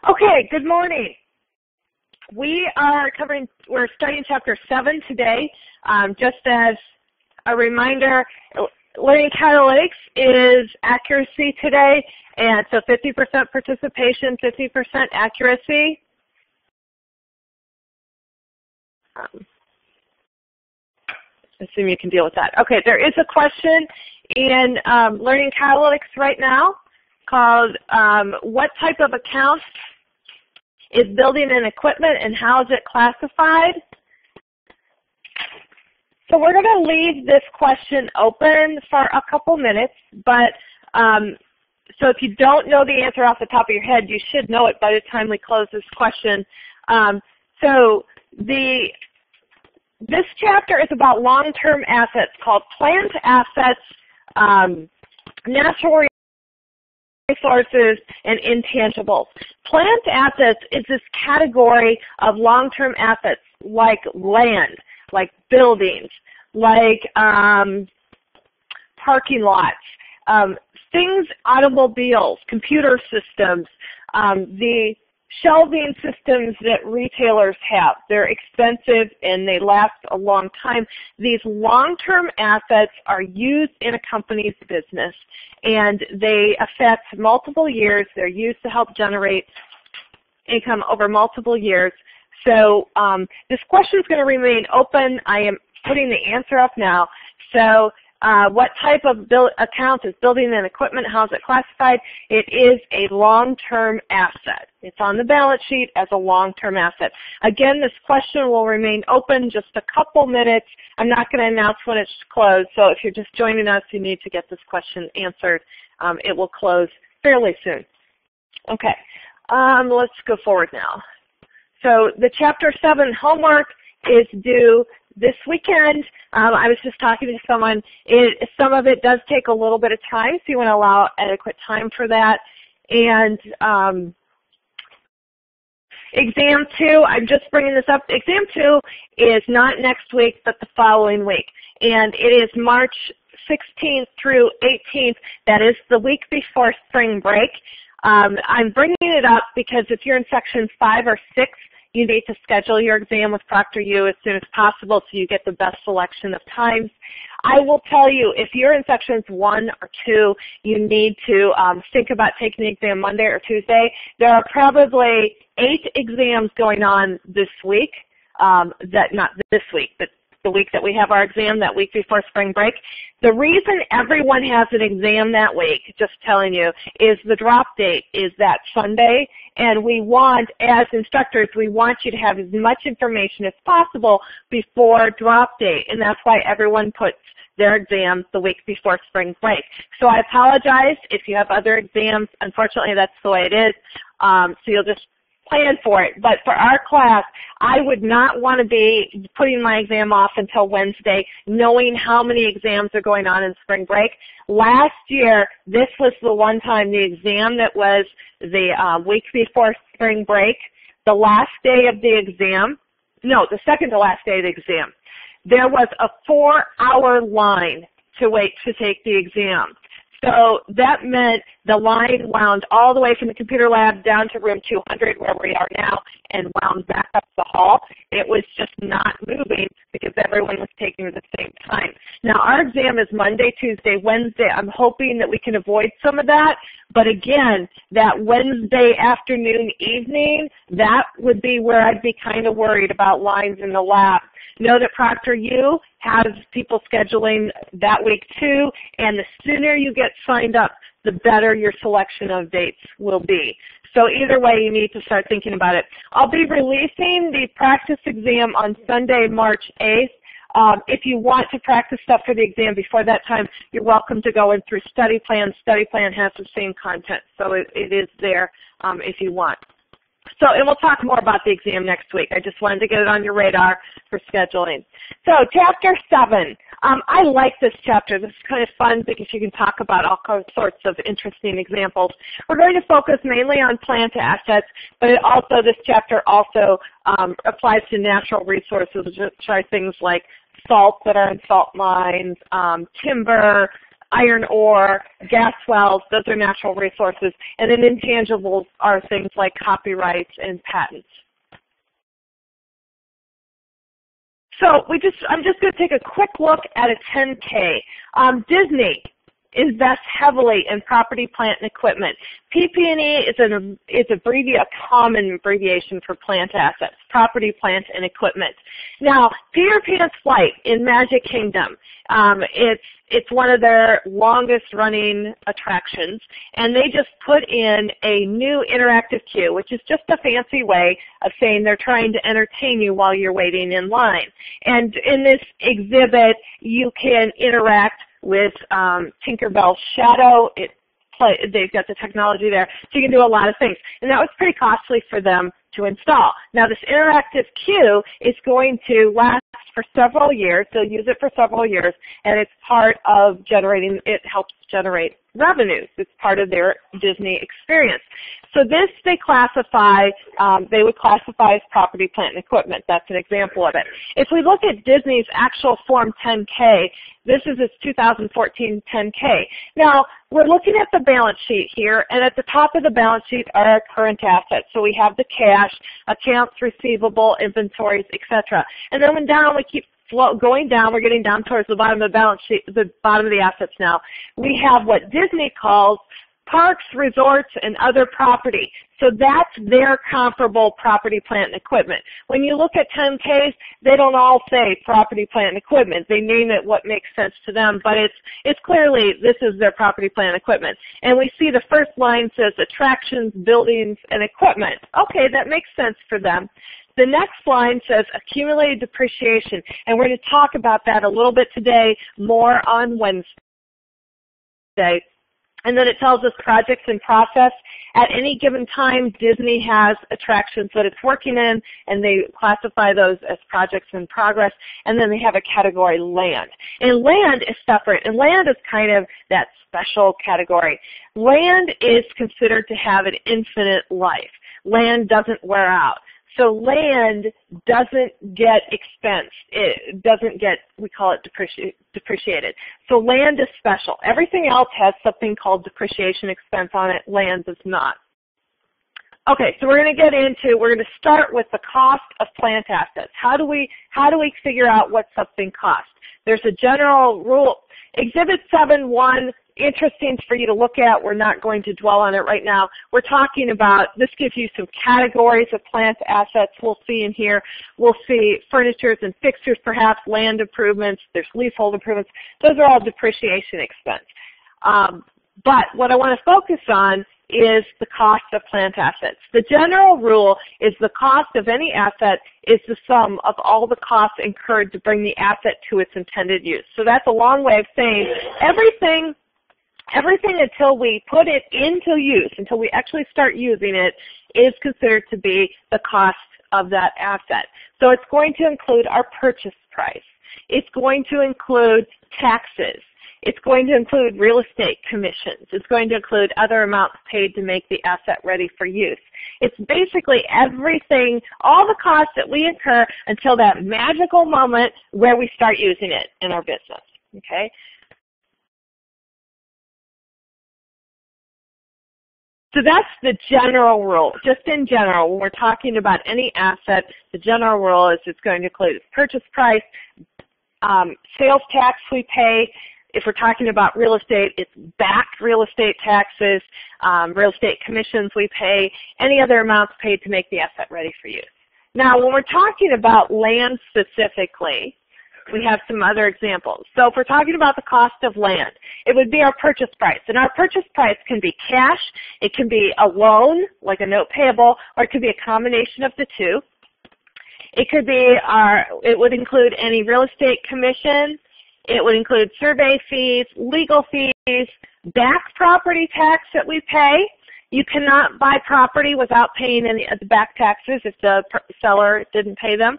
Okay, good morning. We're starting chapter 7 today. Just as a reminder, learning catalytics is accuracy today, and so 50% participation, 50% accuracy. Assume you can deal with that. Okay, there is a question in learning catalytics right now called what type of account is building and equipment and how is it classified? So we're going to leave this question open for a couple minutes, but so if you don't know the answer off the top of your head, you should know it by the time we close this question. This chapter is about long-term assets called plant assets, natural resources, and intangibles. Plant assets is this category of long-term assets like land, like buildings, like parking lots, things, automobiles, computer systems, the shelving systems that retailers have. They're expensive and they last a long time. These long-term assets are used in a company's business and they affect multiple years. They're used to help generate income over multiple years. So this question is going to remain open. I am putting the answer up now. So what type of account is building and equipment? How is it classified? It is a long-term asset. It's on the balance sheet as a long-term asset. Again, this question will remain open just a couple minutes. I'm not going to announce when it's closed, so if you're just joining us, you need to get this question answered. It will close fairly soon. Okay, let's go forward now. So the Chapter 7 homework is due this weekend. I was just talking to someone. Some of it does take a little bit of time, so you want to allow adequate time for that. And Exam 2, I'm just bringing this up. Exam 2 is not next week, but the following week. And it is March 16th through 18th. That is the week before spring break. I'm bringing it up because if you're in Section 5 or 6, you need to schedule your exam with ProctorU as soon as possible so you get the best selection of times. I will tell you, if you're in Sections 1 or 2, you need to think about taking the exam Monday or Tuesday. There are probably 8 exams going on this week, not this week, but the week that we have our exam, that week before spring break. The reason everyone has an exam that week, just telling you, is the drop date is that Sunday, and we want, as instructors, we want you to have as much information as possible before drop date, and that's why everyone puts their exams the week before spring break. So I apologize if you have other exams. Unfortunately, that's the way it is, so you'll just plan for it. But for our class, I would not want to be putting my exam off until Wednesday, knowing how many exams are going on in spring break. Last year, this was the one time the exam that was the week before spring break, the last day of the exam, no, the second to last day of the exam, there was a 4-hour line to wait to take the exam. So that meant the line wound all the way from the computer lab down to room 200 where we are now and wound back up the hall. It was just not moving because everyone was taking it at the same time. Now our exam is Monday, Tuesday, Wednesday. I'm hoping that we can avoid some of that. But again, that Wednesday afternoon, evening, that would be where I'd be kind of worried about lines in the lab. Know that ProctorU has people scheduling that week too, and the sooner you get signed up, the better your selection of dates will be. So either way, you need to start thinking about it. I'll be releasing the practice exam on Sunday, March 8th. If you want to practice stuff for the exam before that time, you're welcome to go in through Study Plan. Study Plan has the same content, so it is there if you want. So, and we'll talk more about the exam next week. I just wanted to get it on your radar for scheduling. So, Chapter 7. I like this chapter. This is kind of fun because you can talk about all sorts of interesting examples. We're going to focus mainly on plant assets, but this chapter also applies to natural resources, which are things like salt that are in salt mines, timber, iron ore, gas wells, those are natural resources. And then intangibles are things like copyrights and patents. So I'm just going to take a quick look at a 10K. Disney invests heavily in property, plant, and equipment. PP&E is a common abbreviation for plant assets, property, plant, and equipment. Now, Peter Pan's Flight in Magic Kingdom, it's one of their longest running attractions, and they just put in a new interactive queue, which is just a fancy way of saying they're trying to entertain you while you're waiting in line. And in this exhibit, you can interact with Tinkerbell's Shadow. They've got the technology there, so you can do a lot of things. And that was pretty costly for them to install. Now this interactive queue is going to last for several years. They'll use it for several years, and it's part of it helps generate revenues. It's part of their Disney experience. So this they would classify as property, plant, and equipment. That's an example of it. If we look at Disney's actual Form 10K, this is its 2014 10K. Now, we're looking at the balance sheet here, and at the top of the balance sheet are our current assets. So we have the cash, accounts receivable, inventories, etc. And then when down, we keep going down, we're getting down towards the bottom of the balance sheet, the bottom of the assets now. We have what Disney calls parks, resorts, and other property. So that's their comparable property, plant, and equipment. When you look at 10Ks, they don't all say property, plant, and equipment. They name it what makes sense to them, but it's clearly this is their property, plant, and equipment. And we see the first line says attractions, buildings, and equipment. Okay, that makes sense for them. The next line says accumulated depreciation, and we're going to talk about that a little bit today, more on Wednesday. And then it tells us projects in process. At any given time, Disney has attractions that it's working in, and they classify those as projects in progress. And then they have a category land. And land is separate, and land is kind of that special category. Land is considered to have an infinite life. Land doesn't wear out. So land doesn't get expensed. It doesn't get, we call it depreciated. So land is special. Everything else has something called depreciation expense on it. Land does not. Okay, so we're going to start with the cost of plant assets. How do we figure out what something costs? There's a general rule. Exhibit 7.1, interesting for you to look at. We're not going to dwell on it right now. We're talking about, this gives you some categories of plant assets we'll see in here. We'll see furnitures and fixtures, perhaps land improvements. There's leasehold improvements. Those are all depreciation expense. But what I want to focus on is the cost of plant assets. The general rule is the cost of any asset is the sum of all the costs incurred to bring the asset to its intended use. So that's a long way of saying everything until we put it into use, until we actually start using it, is considered to be the cost of that asset. So it's going to include our purchase price. It's going to include taxes. It's going to include real estate commissions. It's going to include other amounts paid to make the asset ready for use. It's basically everything, all the costs that we incur until that magical moment where we start using it in our business. Okay? So that's the general rule. Just in general, when we're talking about any asset, the general rule is it's going to include purchase price, sales tax we pay. If we're talking about real estate, it's backed real estate taxes, real estate commissions we pay, any other amounts paid to make the asset ready for use. Now, when we're talking about land specifically, we have some other examples. So if we're talking about the cost of land, it would be our purchase price. And our purchase price can be cash, it can be a loan, like a note payable, or it could be a combination of the two. It could be it would include any real estate commission. It would include survey fees, legal fees, back property tax that we pay. You cannot buy property without paying any of the back taxes if the seller didn't pay them.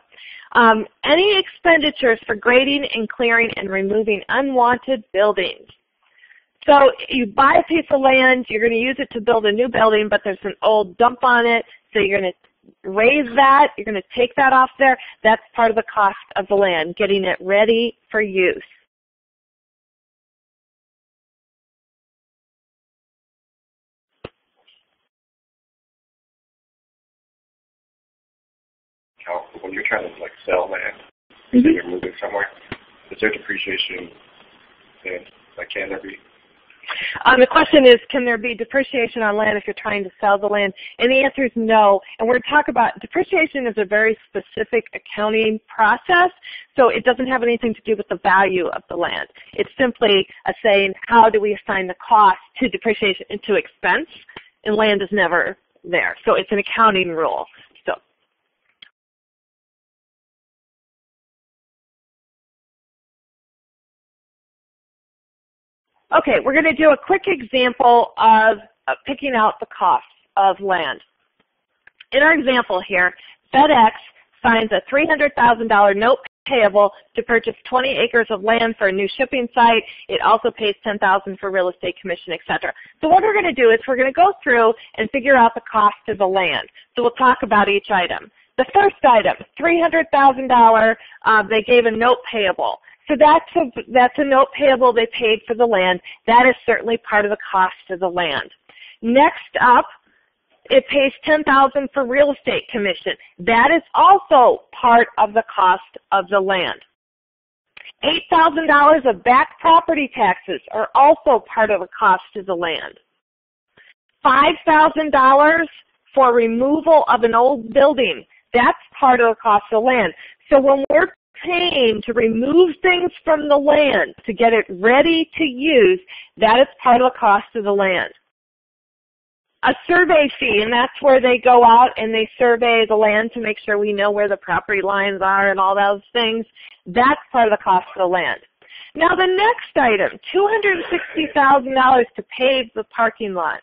Any expenditures for grading and clearing and removing unwanted buildings. So you buy a piece of land, you're going to use it to build a new building, but there's an old dump on it, so you're going to raise that, you're going to take that off there. That's part of the cost of the land, getting it ready for use. when you're trying to like sell land, Mm-hmm. say you're moving somewhere, is there depreciation? And like, can there be? The question is, can there be depreciation on land if you're trying to sell the land? And the answer is no. And we're going to talk about depreciation is a very specific accounting process, so it doesn't have anything to do with the value of the land. It's simply a saying, how do we assign the cost to depreciation and to expense? And land is never there. So it's an accounting rule. So. Okay, we're going to do a quick example of picking out the costs of land. In our example here, FedEx signs a $300,000 note payable to purchase 20 acres of land for a new shipping site. It also pays $10,000 for real estate commission, etc. So what we're going to do is we're going to go through and figure out the cost of the land. So we'll talk about each item. The first item, $300,000, they gave a note payable. So that's a note payable they paid for the land. That is certainly part of the cost of the land. Next up, it pays $10,000 for real estate commission. That is also part of the cost of the land. $8,000 of back property taxes are also part of the cost of the land. $5,000 for removal of an old building. That's part of the cost of the land. So when we're paying to remove things from the land to get it ready to use, that is part of the cost of the land. A survey fee, and that's where they go out and they survey the land to make sure we know where the property lines are and all those things. That's part of the cost of the land. Now the next item, $260,000 to pave the parking lot.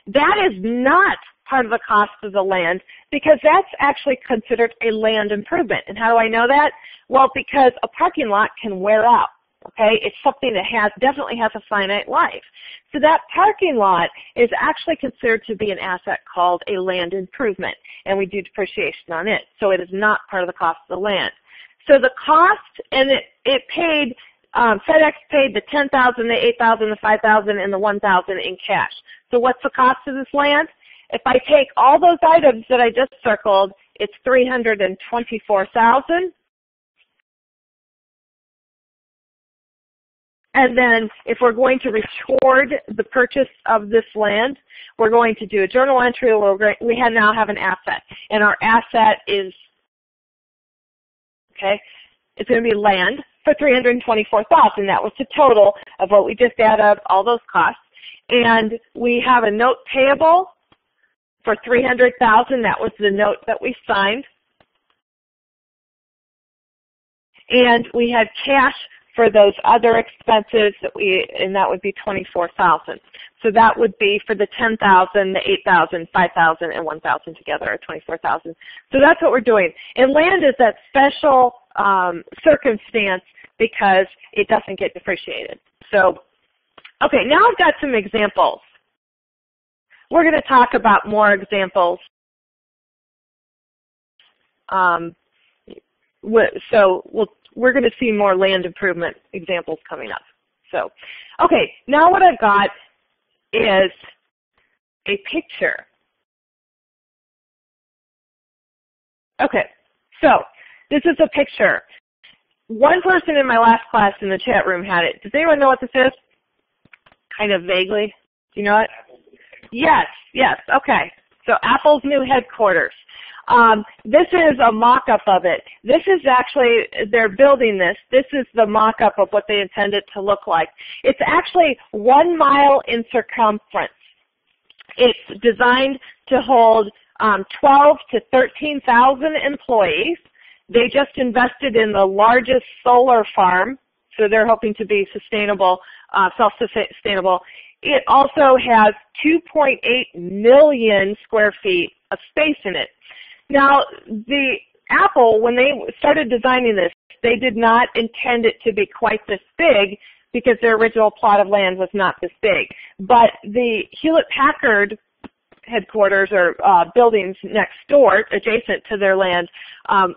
That is not part of the cost of the land because that's actually considered a land improvement. And how do I know that? Well, because a parking lot can wear out. Okay, it's something that definitely has a finite life. So that parking lot is actually considered to be an asset called a land improvement, and we do depreciation on it. So it is not part of the cost of the land. So the cost, and it paid, FedEx paid the $10,000, the $8,000, the $5,000, and the $1,000 in cash. So what's the cost of this land? If I take all those items that I just circled, it's $324,000. And then if we're going to record the purchase of this land, we're going to do a journal entry where we now have an asset. And our asset is, okay, it's going to be land for $324,000. That was the total of what we just added up, all those costs. And we have a note payable for $300,000. That was the note that we signed. And we had cash for those other expenses and that would be $24,000. So that would be for the $10,000, the $8,000, $5,000, and $1,000 together, or $24,000. So that's what we're doing. And land is that special circumstance because it doesn't get depreciated. So, okay, now I've got some examples. We're going to talk about more examples. We're going to see more land improvement examples coming up. So, okay, now what I've got is a picture. Okay, so this is a picture. One person in my last class in the chat room had it. Does anyone know what this is? Kind of vaguely. Do you know it? Yes, yes, okay. So Apple's new headquarters. This is a mock-up of it. This is actually, they're building this. This is the mock-up of what they intend it to look like. It's actually 1 mile in circumference. It's designed to hold 12 to 13,000 employees. They just invested in the largest solar farm, so they're hoping to be sustainable, self-sustainable. It also has 2.8 million square feet of space in it. Now, the Apple, when they started designing this, they did not intend it to be quite this big because their original plot of land was not this big. But the Hewlett-Packard headquarters or buildings next door, adjacent to their land,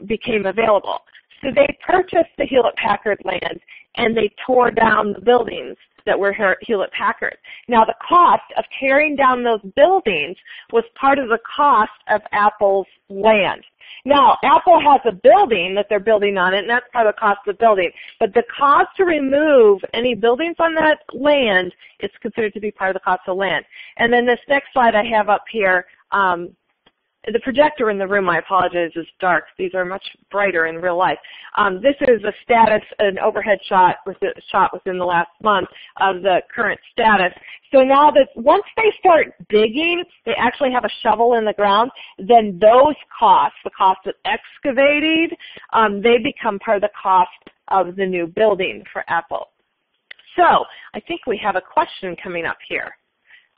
became available. So they purchased the Hewlett-Packard land and they tore down the buildings that were Hewlett-Packard. Now the cost of tearing down those buildings was part of the cost of Apple's land. Now, Apple has a building that they're building on it, and that's part of the cost of the building. But the cost to remove any buildings on that land is considered to be part of the cost of the land. And then this next slide I have up here, the projector in the room, I apologize, is dark. These are much brighter in real life. This is a status, an overhead shot within the last month of the current status. So now that once they start digging, they actually have a shovel in the ground, then those costs, the cost of excavating, they become part of the cost of the new building for Apple. So I think we have a question coming up here.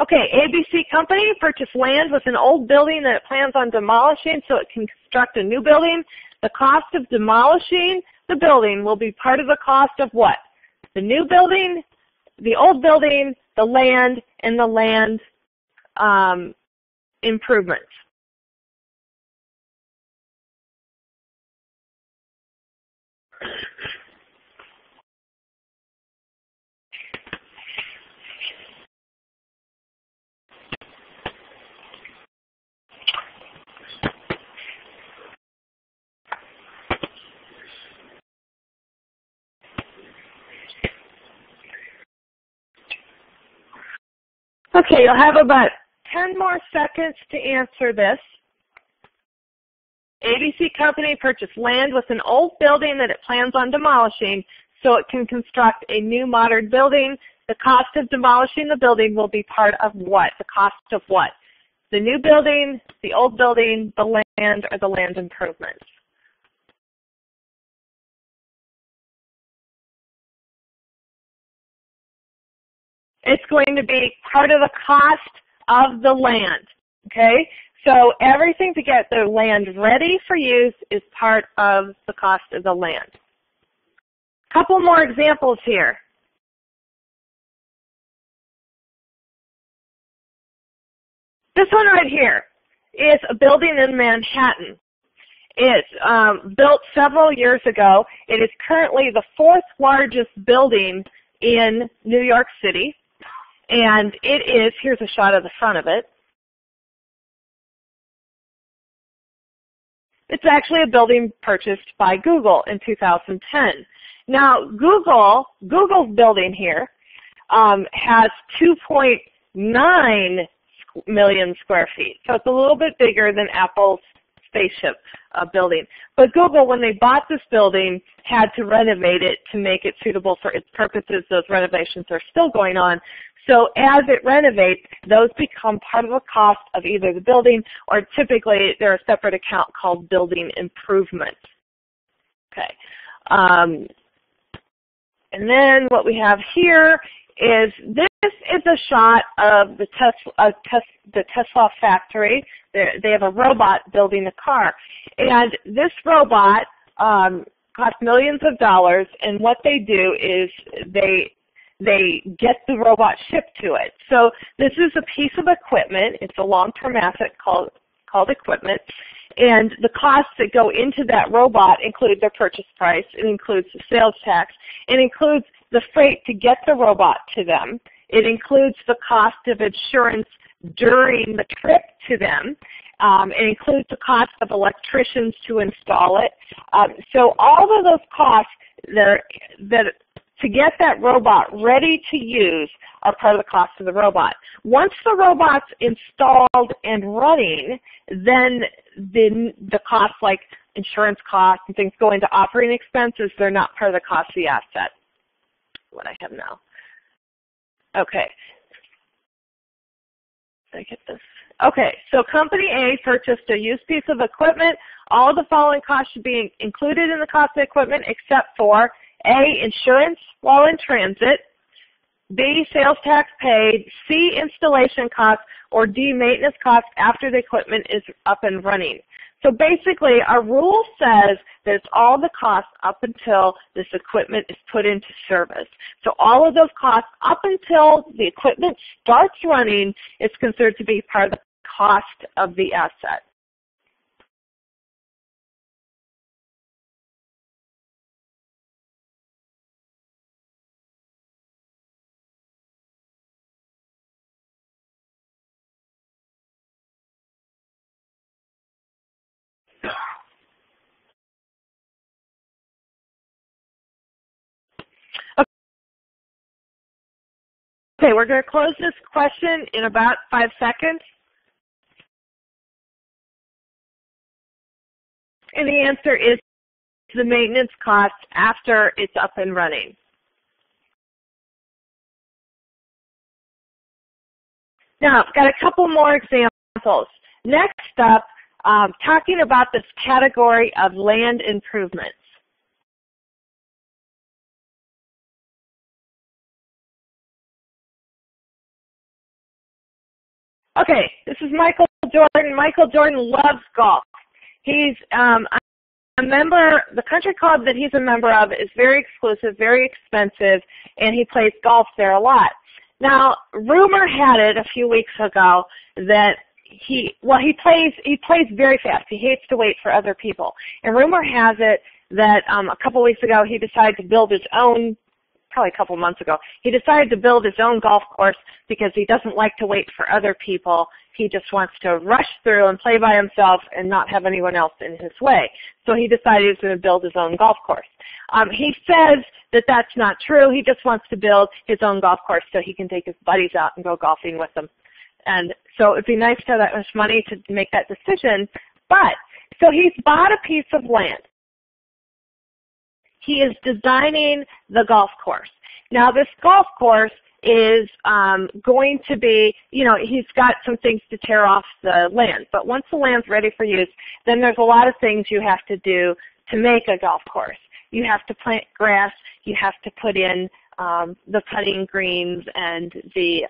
Okay, ABC Company purchased land with an old building that it plans on demolishing so it can construct a new building. The cost of demolishing the building will be part of the cost of what? The new building, the old building, the land, and the land improvements. Okay, you'll have about 10 more seconds to answer this. ABC Company purchased land with an old building that it plans on demolishing so it can construct a new modern building. The cost of demolishing the building will be part of what? The cost of what? The new building, the old building, the land, or the land improvements? It's going to be part of the cost of the land, okay? So everything to get the land ready for use is part of the cost of the land. A couple more examples here. This one right here is a building in Manhattan. It's built several years ago. It is currently the 4th largest building in New York City. And it is, here's a shot of the front of it. It's actually a building purchased by Google in 2010. Now, Google's building here has 2.9 million square feet. So it's a little bit bigger than Apple's spaceship building. But Google, when they bought this building, had to renovate it to make it suitable for its purposes. Those renovations are still going on. So as it renovates, those become part of the cost of either the building or typically they're a separate account called building improvements. Okay. And then what we have here is this is a shot of the Tesla factory. They have a robot building a car. And this robot costs millions of dollars, and what they do is they get the robot shipped to it. So this is a piece of equipment. It's a long-term asset called equipment. And the costs that go into that robot include their purchase price. It includes the sales tax. It includes the freight to get the robot to them. It includes the cost of insurance during the trip to them. It includes the cost of electricians to install it. So all of those costs that to get that robot ready to use are part of the cost of the robot. Once the robot's installed and running, then the costs like insurance costs and things go into operating expenses. They're not part of the cost of the asset. What I have now. Okay. Did I get this? Okay, so Company A purchased a used piece of equipment. All of the following costs should be included in the cost of equipment except for A, insurance while in transit, B, sales tax paid, C, installation costs, or D, maintenance costs after the equipment is up and running. So basically, our rule says that it's all the costs up until this equipment is put into service. So all of those costs up until the equipment starts running is considered to be part of the cost of the asset. Okay, we're going to close this question in about 5 seconds. And the answer is the maintenance cost after it's up and running. Now, I've got a couple more examples. Next up, talking about this category of land improvements. Okay, this is Michael Jordan. Michael Jordan loves golf. He's a member, the country club that he's a member of is very exclusive, very expensive, and he plays golf there a lot. Now, rumor had it a few weeks ago that he plays very fast. He hates to wait for other people. And rumor has it that a couple weeks ago he decided to build his own, probably a couple months ago, he decided to build his own golf course because he doesn't like to wait for other people. He just wants to rush through and play by himself and not have anyone else in his way. So he decided he was going to build his own golf course. He says that that's not true. He just wants to build his own golf course so he can take his buddies out and go golfing with them. And so it'd be nice to have that much money to make that decision. But, so he's bought a piece of land. He is designing the golf course. Now this golf course is going to be, he's got some things to tear off the land. But once the land's ready for use, then there's a lot of things you have to do to make a golf course. You have to plant grass. You have to put in the putting greens and the,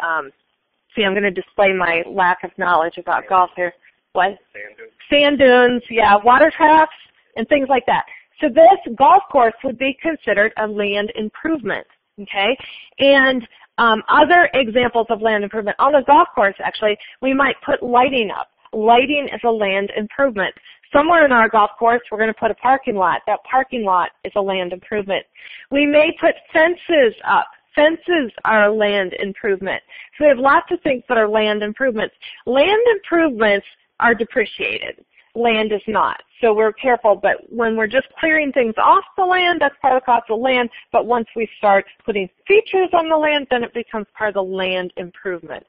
see, I'm going to display my lack of knowledge about golf here. What? Sand dunes. Sand dunes, yeah, water traps and things like that. So this golf course would be considered a land improvement, okay? And other examples of land improvement, on the golf course actually, we might put lighting up. Lighting is a land improvement. Somewhere in our golf course, we're going to put a parking lot. That parking lot is a land improvement. We may put fences up. Fences are a land improvement. So we have lots of things that are land improvements. Land improvements are depreciated. Land is not. So we're careful, but when we're just clearing things off the land, that's part of the cost of land. But once we start putting features on the land, then it becomes part of the land improvement.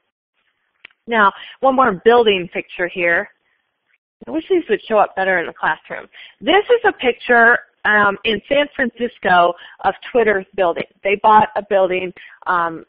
Now, one more building picture here. I wish these would show up better in the classroom. This is a picture in San Francisco of Twitter's building. They bought a building,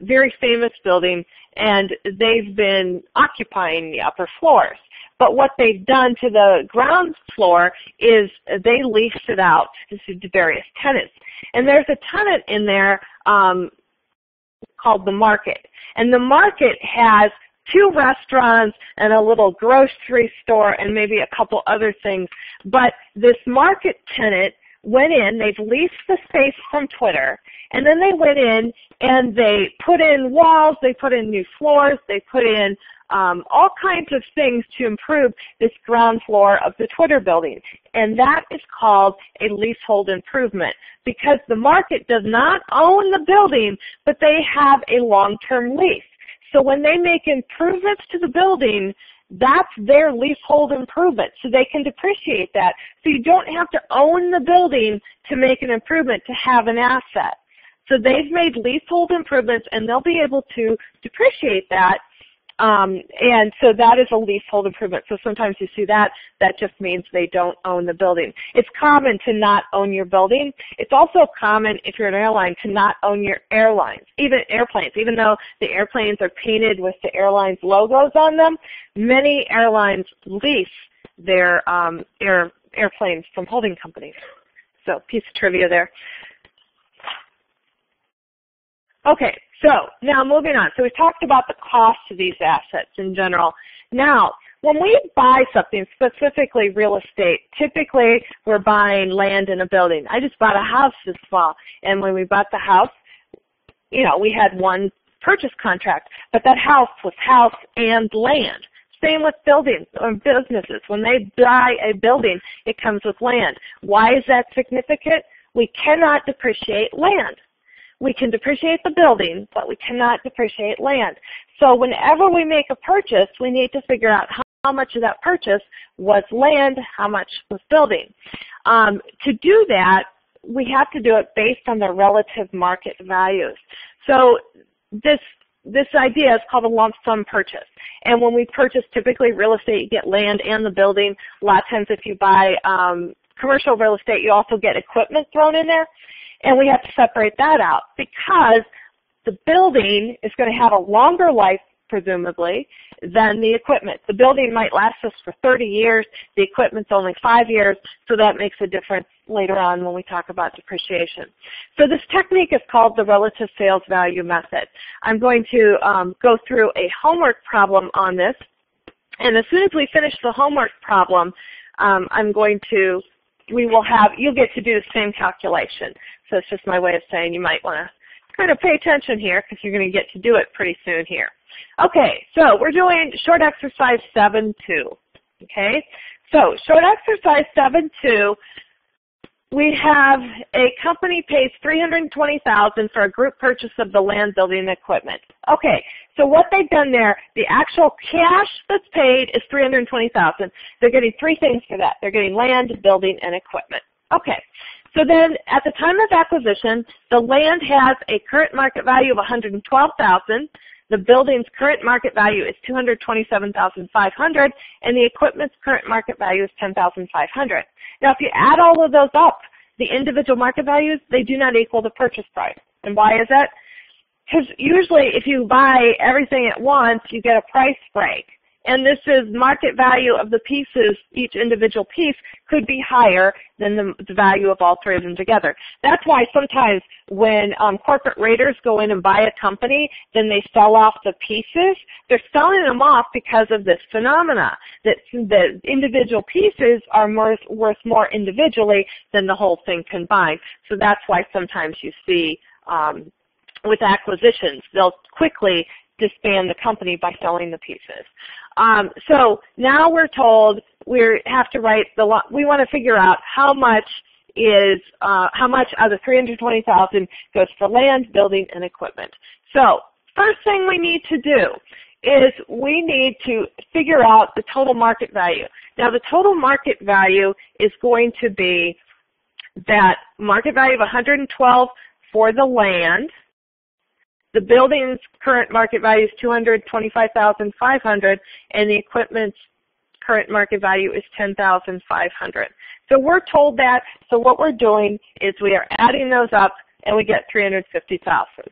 very famous building, and they've been occupying the upper floors. But what they've done to the ground floor is they leased it out to various tenants. And there's a tenant in there called The Market. And The Market has 2 restaurants and a little grocery store and maybe a couple other things. But this Market tenant went in, they've leased the space from Twitter, and then they went in and they put in walls, they put in new floors, they put in all kinds of things to improve this ground floor of the Twitter building. And that is called a leasehold improvement because the Market does not own the building, but they have a long-term lease. So when they make improvements to the building, that's their leasehold improvement, so they can depreciate that. So you don't have to own the building to make an improvement to have an asset. So they've made leasehold improvements, and they'll be able to depreciate that. And so that is a leasehold improvement. So sometimes you see that. That just means they don't own the building. It's common to not own your building. It's also common, if you're an airline, to not own your airlines, even airplanes. Even though the airplanes are painted with the airline's logos on them, many airlines lease their airplanes from holding companies. So piece of trivia there. Okay, so now moving on. So we talked about the cost of these assets in general. Now, when we buy something, specifically real estate, typically we're buying land in a building. I just bought a house this fall, and when we bought the house, we had one purchase contract, but that house was house and land. Same with buildings or businesses. When they buy a building, it comes with land. Why is that significant? We cannot depreciate land. We can depreciate the building, but we cannot depreciate land. So whenever we make a purchase, we need to figure out how much of that purchase was land, how much was building. To do that, we have to do it based on the relative market values. So this this idea is called a lump sum purchase. And when we purchase typically real estate, you get land and the building. A lot of times if you buy commercial real estate, you also get equipment thrown in there. And we have to separate that out because the building is going to have a longer life, presumably, than the equipment. The building might last us for 30 years. The equipment's only 5 years, so that makes a difference later on when we talk about depreciation. So this technique is called the relative sales value method. I'm going to go through a homework problem on this, and as soon as we finish the homework problem, you'll get to do the same calculation. So it's just my way of saying you might want to kind of pay attention here because you're going to get to do it pretty soon here. Okay, so we're doing short exercise 7-2. Okay, so short exercise 7-2, we have a company pays $320,000 for a group purchase of the land, building, and equipment. Okay, so what they've done there, the actual cash that's paid is $320,000. They're getting three things for that. They're getting land, building, and equipment. Okay, so then at the time of acquisition, the land has a current market value of $112,000. The building's current market value is $227,500, and the equipment's current market value is $10,500. Now, if you add all of those up, the individual market values, they do not equal the purchase price. And why is that? Because usually if you buy everything at once, you get a price break. And this is market value of the pieces. Each individual piece could be higher than the value of all three of them together. That's why sometimes when corporate raiders go in and buy a company, then they sell off the pieces. They're selling them off because of this phenomena, that the individual pieces are worth more individually than the whole thing combined. So that's why sometimes you see with acquisitions, they'll quickly disband the company by selling the pieces. So now we're told we want to figure out how much of the $320,000 goes for land, building, and equipment. So first thing we need to do is we need to figure out the total market value. Now the total market value is going to be that market value of $112,000 for the land. The building's current market value is $225,500, and the equipment's current market value is $10,500. So we're told that. So what we're doing is we are adding those up, and we get $350,000.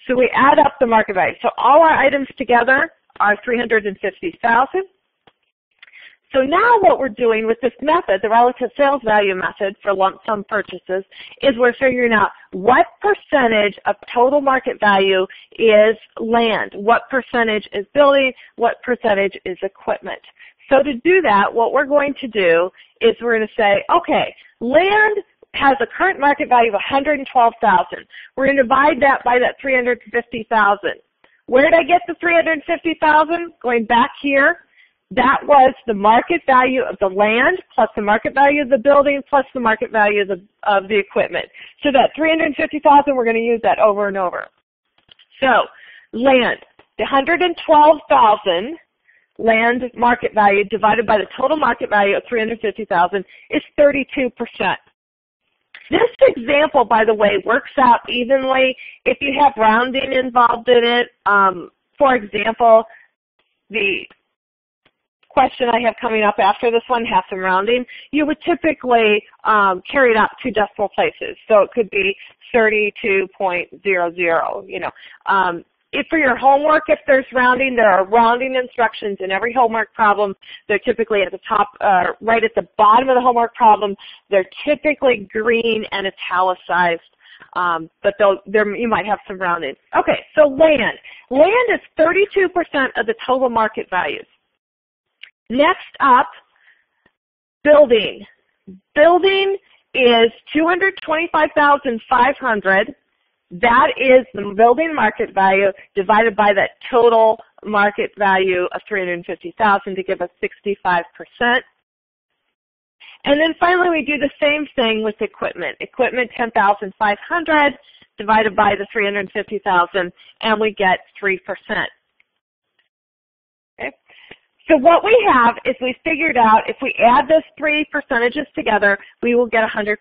So we add up the market value. So all our items together are $350,000. So now what we're doing with this method, the relative sales value method for lump sum purchases, is we're figuring out what percentage of total market value is land, what percentage is building, what percentage is equipment. So to do that, what we're going to do is we're going to say, okay, land has a current market value of $112,000. We're going to divide that by that $350,000. Where did I get the $350,000? Going back here. That was the market value of the land plus the market value of the building plus the market value of the equipment. So that $350,000, we're going to use that over and over. So land, the $112,000 land market value divided by the total market value of $350,000 is 32%. This example, by the way, works out evenly if you have rounding involved in it. For example, the question I have coming up after this one has some rounding. You would typically carry it out 2 decimal places. So it could be 32.00, you know. If for your homework, if there's rounding, there are rounding instructions in every homework problem. They're typically at the top, right at the bottom of the homework problem. They're typically green and italicized, but you might have some rounding. Okay, so land. Land is 32% of the total market values. Next up, building. Building is $225,500. That is the building market value divided by that total market value of $350,000 to give us 65%. And then finally, we do the same thing with equipment. Equipment, $10,500 divided by the $350,000, and we get 3%. Okay. So what we have is we figured out if we add those 3 percentages together, we will get 100%.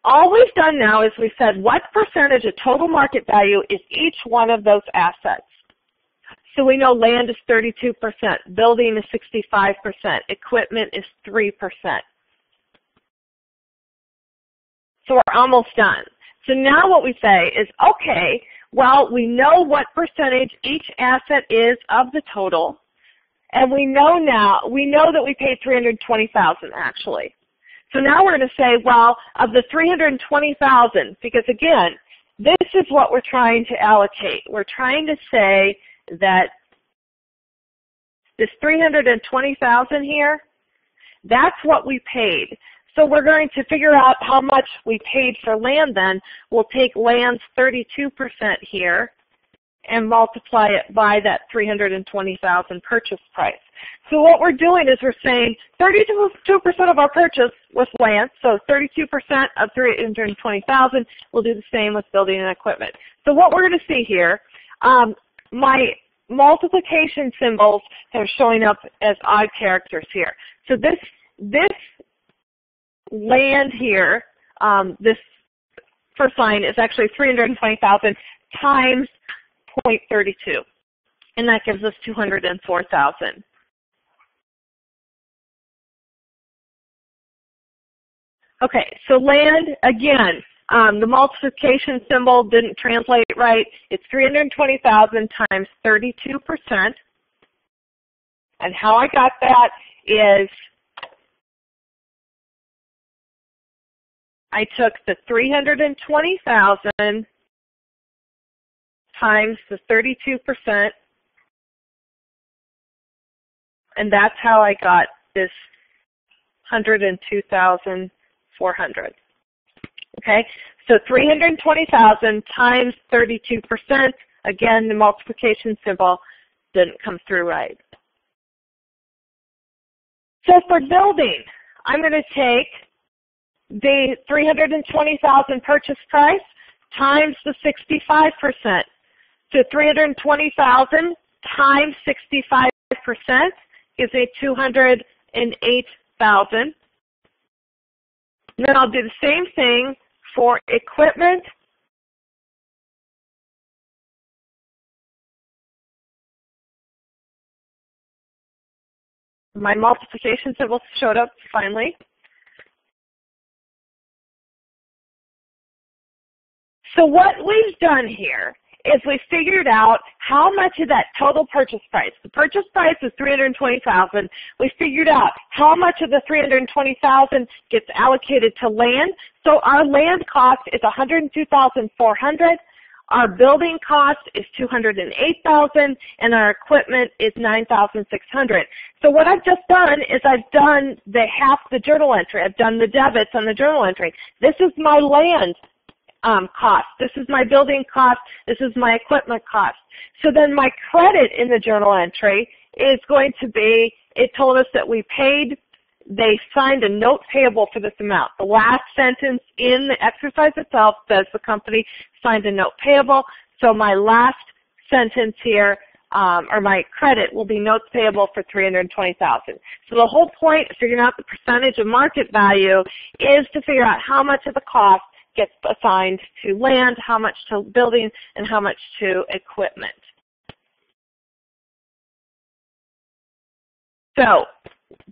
all we've done now is we've said what percentage of total market value is each one of those assets. So we know land is 32%, building is 65%, equipment is 3%. So we're almost done. So now what we say is, okay, well, we know what percentage each asset is of the total, and we know that we paid $320,000 actually. So now we're going to say, well, of the $320,000, because again, this is what we're trying to allocate. We're trying to say that this $320,000 here, that's what we paid. So we're going to figure out how much we paid for land then. We'll take land's 32% here and multiply it by that $320,000 purchase price. So what we're doing is we're saying 32% of our purchase was land, so 32% of $320,000. We'll do the same with building and equipment. So what we're going to see here, my multiplication symbols are showing up as odd characters here. So this land here, this first line is actually 320,000 times 0.32, and that gives us 204,000. Okay, so land, again, the multiplication symbol didn't translate right. It's 320,000 times 32%. And how I got that is I took the 320,000 times the 32%, and that's how I got this 102,400. Okay, so 320,000 times 32%. Again, the multiplication symbol didn't come through right. So for building, I'm going to take the 320,000 purchase price times the 65%. So 320,000 times 65% gives me 208,000. Then I'll do the same thing for equipment. My multiplication symbol showed up finally. So what we've done here is we figured out how much of that total purchase price, the purchase price is $320,000, we figured out how much of the $320,000 gets allocated to land. So our land cost is $102,400, our building cost is $208,000, and our equipment is $9,600. So what I've just done is I've done the half the journal entry. I've done the debits on the journal entry. This is my land cost. This is my building cost. This is my equipment cost. So then my credit in the journal entry is going to be, it told us that we paid, they signed a note payable for this amount. The last sentence in the exercise itself says the company signed a note payable. So my last sentence here, or my credit, will be notes payable for $320,000. So the whole point of figuring out the percentage of market value is to figure out how much of the cost gets assigned to land, how much to building, and how much to equipment. So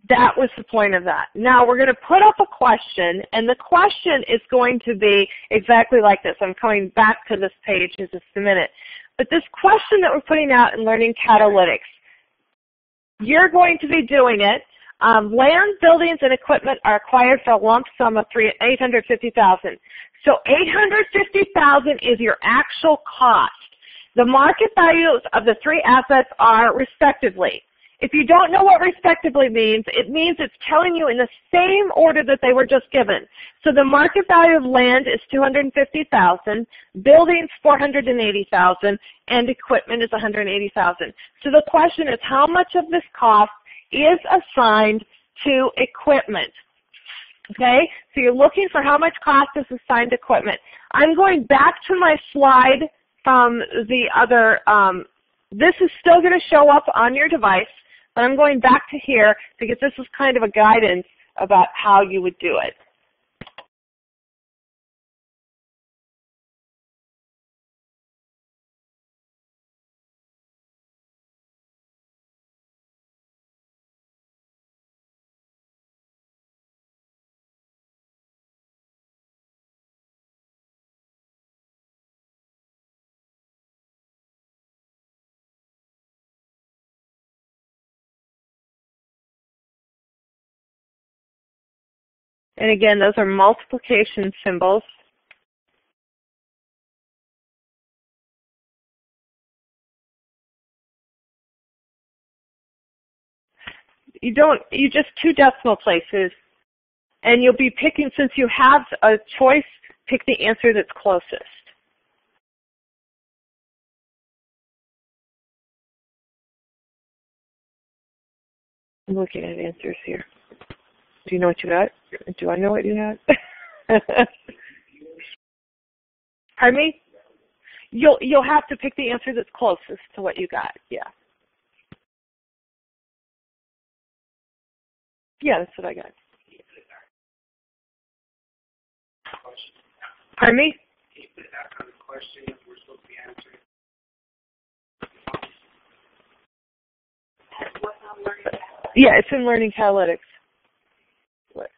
that was the point of that. Now we're going to put up a question, and the question is going to be exactly like this. I'm coming back to this page in just a minute. But this question that we're putting out in Learning Catalytics, you're going to be doing it. Land, buildings, and equipment are acquired for a lump sum of $850,000. So $850,000 is your actual cost. The market values of the three assets are respectively. If you don't know what respectively means, it means it's telling you in the same order that they were just given. So the market value of land is $250,000, buildings $480,000, and equipment is $180,000. So the question is, how much of this cost is assigned to equipment? Okay, so you're looking for how much cost is assigned to equipment. I'm going back to my slide from the other, this is still going to show up on your device, but I'm going back to here because this is kind of a guidance about how you would do it. And again, those are multiplication symbols. You just 2 decimal places, and you'll be picking, since you have a choice, pick the answer that's closest. I'm looking at answers here. Do you know what you got? Do I know what you had? Pardon me? You'll have to pick the answer that's closest to what you got. Yeah. Yeah, that's what I got. Pardon me? Can you put that kind of question that we're supposed to be answering? Yeah, it's in Learning Catalytics. What?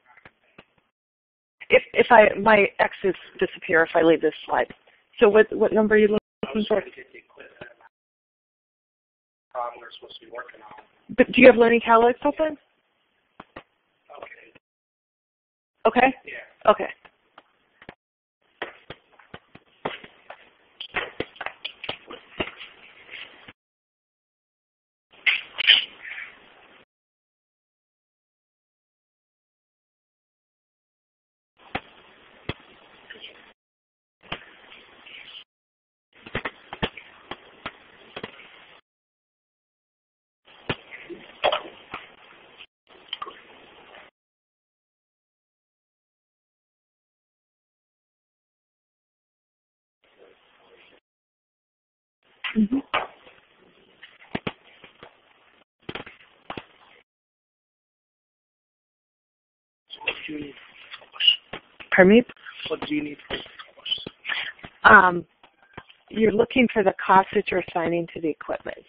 If my X's disappear if I leave this slide. So what number are you looking for? To get the equipment we're supposed to be working on. But do you have Learning Catalytics open? Okay. Okay? Yeah. Okay. Mm-hmm. So what do you need? Pardon me? What do you need for You're looking for the cost that you're assigning to the equipment.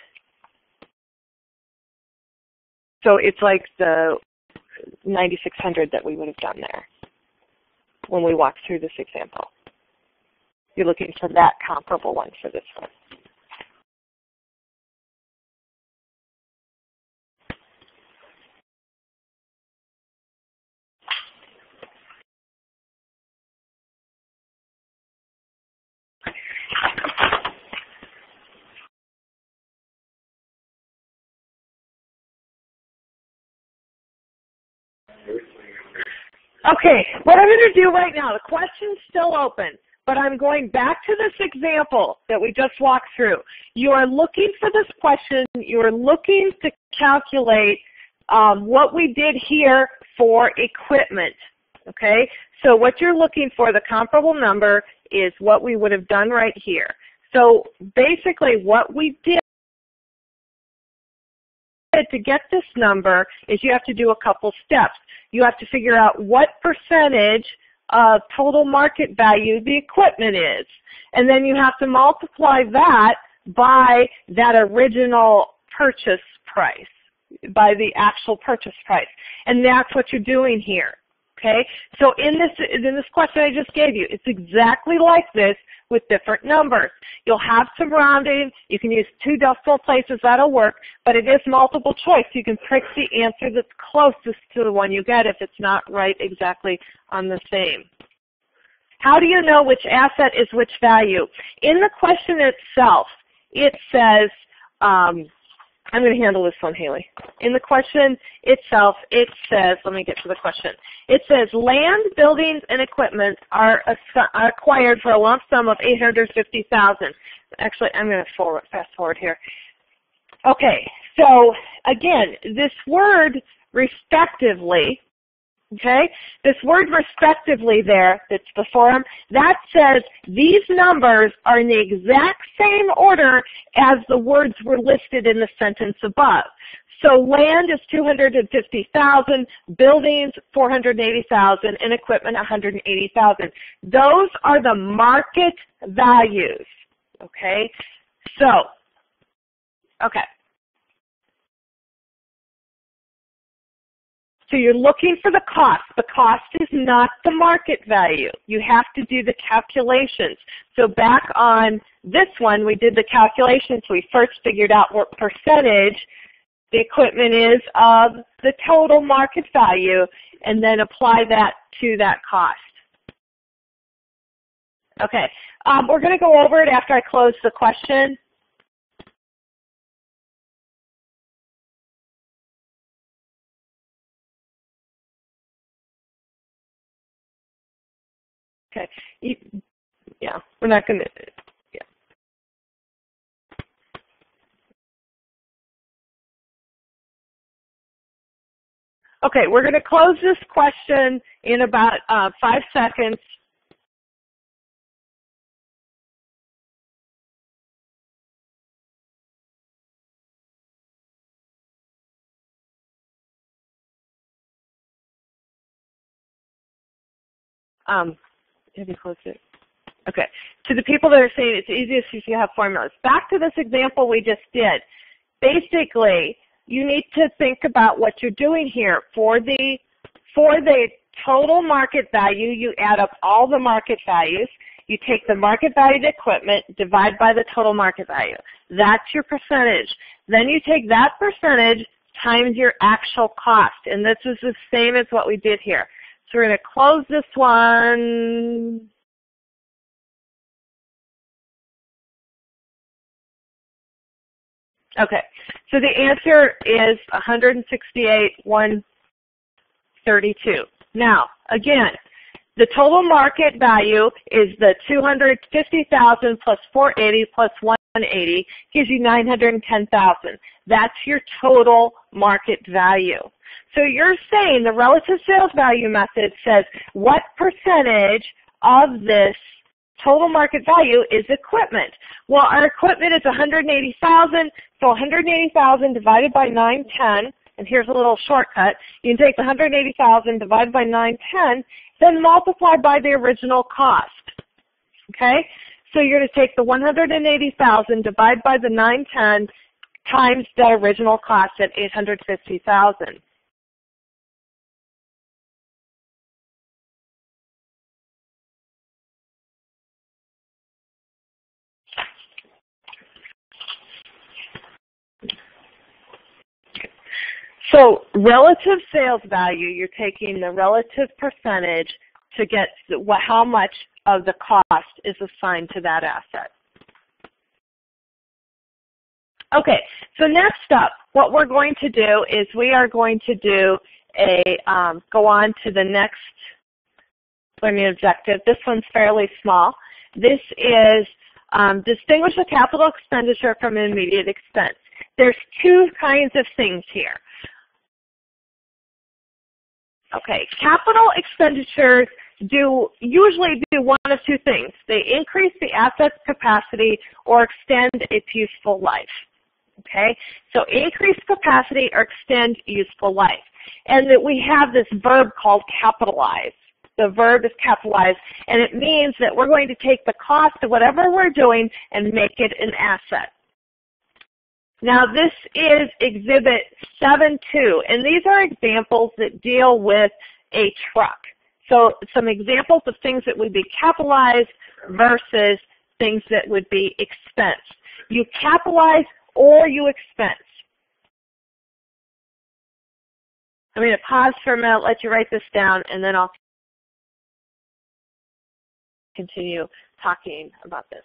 So it's like the 9,600 that we would have done there when we walked through this example. You're looking for that comparable one for this one. Okay, what I'm going to do right now, the question's still open, but I'm going back to this example that we just walked through. You are looking for this question, you are looking to calculate what we did here for equipment, okay? So what you're looking for, the comparable number, is what we would have done right here. So basically what we did to get this number is you have to do a couple steps. You have to figure out what percentage of total market value the equipment is. And then you have to multiply that by that original purchase price, by the actual purchase price. And that's what you're doing here. Okay? So in this question I just gave you, it's exactly like this with different numbers. You'll have some rounding. You can use 2 decimal places. That'll work. But it is multiple choice. You can pick the answer that's closest to the one you get if it's not right exactly on the same. How do you know which asset is which value? In the question itself, it says, I'm going to handle this one, Haley. In the question itself, it says, let me get to the question. It says land, buildings, and equipment are acquired for a lump sum of $850,000. Actually, I'm going to fast forward here. Okay, so again, this word respectively, okay, this word respectively there that's before them, that says these numbers are in the exact same order as the words were listed in the sentence above. So land is $250,000, buildings $480,000, and equipment $180,000. Those are the market values, okay? So, okay. So you're looking for the cost. The cost is not the market value. You have to do the calculations. So back on this one, we did the calculations. We first figured out what percentage the equipment is of the total market value. and then apply that to that cost. Okay, we're going to go over it after I close the question. Okay, yeah, we're not going to, yeah. Okay, we're going to close this question in about 5 seconds. Have you closed it? Okay. To the people that are saying it's easiest if you have formulas. Back to this example we just did. Basically, you need to think about what you're doing here. For the total market value, you add up all the market values. You take the market valued equipment, divide by the total market value. That's your percentage. Then you take that percentage times your actual cost. And this is the same as what we did here. So we're going to close this one. Okay, so the answer is 168,132. Now, again, the total market value is the 250,000 plus 480 plus 180 gives you 910,000. That's your total market value. So you're saying the relative sales value method says what percentage of this total market value is equipment. Well, our equipment is 180,000, so 180,000 divided by 910, and here's a little shortcut. You can take the 180,000 divided by 910, then multiply by the original cost. Okay? So you're going to take the 180,000 divided by the 910 times the original cost at 850,000. So relative sales value, you're taking the relative percentage to get how much of the cost is assigned to that asset. Okay, so next up, what we're going to do is we are going to do go on to the next learning objective. This one's fairly small. This is distinguish a capital expenditure from an immediate expense. There's two kinds of things here. Okay, capital expenditures usually do one of two things. They increase the asset's capacity or extend its useful life. Okay, so increase capacity or extend useful life. And that we have this verb called capitalize. The verb is capitalize, and it means that we're going to take the cost of whatever we're doing and make it an asset. Now this is Exhibit 7.2, and these are examples that deal with a truck. So some examples of things that would be capitalized versus things that would be expensed. You capitalize or you expense. I'm going to pause for a minute, let you write this down, and then I'll continue talking about this.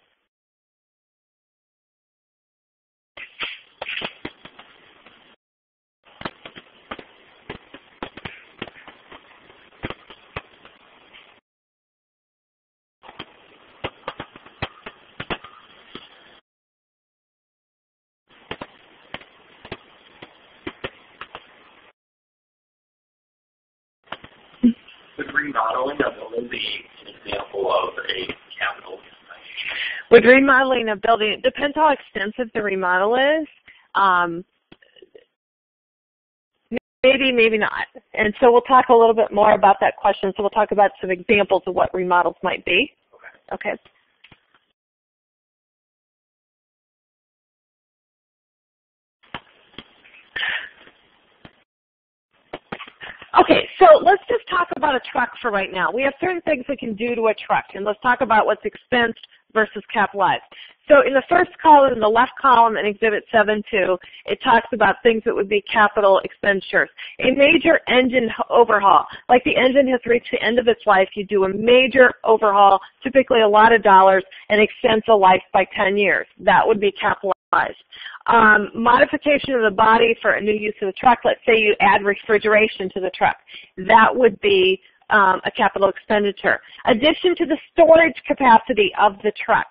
Would remodeling a building be an example of a capital expenditure? Would remodeling a building, it depends how extensive the remodel is. Maybe, maybe not. And so we'll talk a little bit more about that question. So we'll talk about some examples of what remodels might be. Okay. Okay, so let's just talk about a truck for right now. We have certain things we can do to a truck, and let's talk about what's expensed versus capitalized. So in the first column, in the left column in Exhibit 7.2, it talks about things that would be capital expenditures. A major engine overhaul. Like the engine has reached the end of its life, you do a major overhaul, typically a lot of dollars, and extends the life by 10 years. That would be capitalized. Modification of the body for a new use of the truck. Let's say you add refrigeration to the truck. That would be a capital expenditure. Addition to the storage capacity of the truck.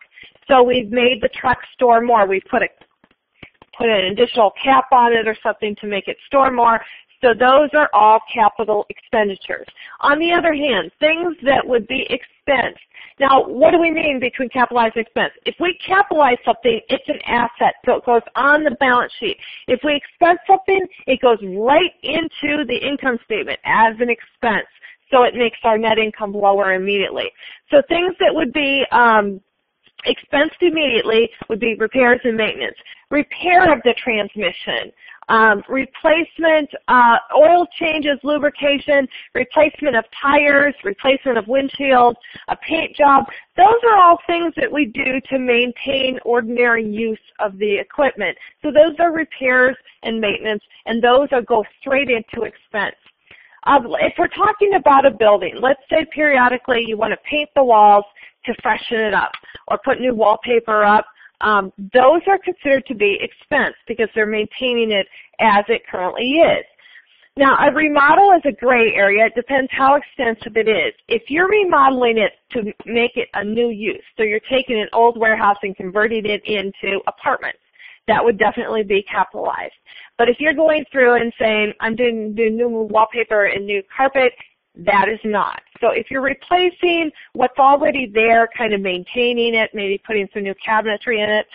So we've made the truck store more. We've put an additional cap on it or something to make it store more. So those are all capital expenditures. On the other hand, things that would be expensed. Now, what do we mean between capitalized and expense? If we capitalize something, it's an asset, so it goes on the balance sheet. If we expense something, it goes right into the income statement as an expense, so it makes our net income lower immediately. So things that would be expensed immediately would be repairs and maintenance. Repair of the transmission, replacement, oil changes, lubrication, replacement of tires, replacement of windshields, a paint job. Those are all things that we do to maintain ordinary use of the equipment. So those are repairs and maintenance, and those go straight into expense. If we're talking about a building, let's say periodically you want to paint the walls to freshen it up or put new wallpaper up, those are considered to be expense because they're maintaining it as it currently is. Now, a remodel is a gray area. It depends how extensive it is. If you're remodeling it to make it a new use, so you're taking an old warehouse and converting it into apartments, that would definitely be capitalized. But if you're going through and saying, I'm doing new wallpaper and new carpet, that is not. So if you're replacing what's already there, kind of maintaining it, maybe putting some new cabinetry in it,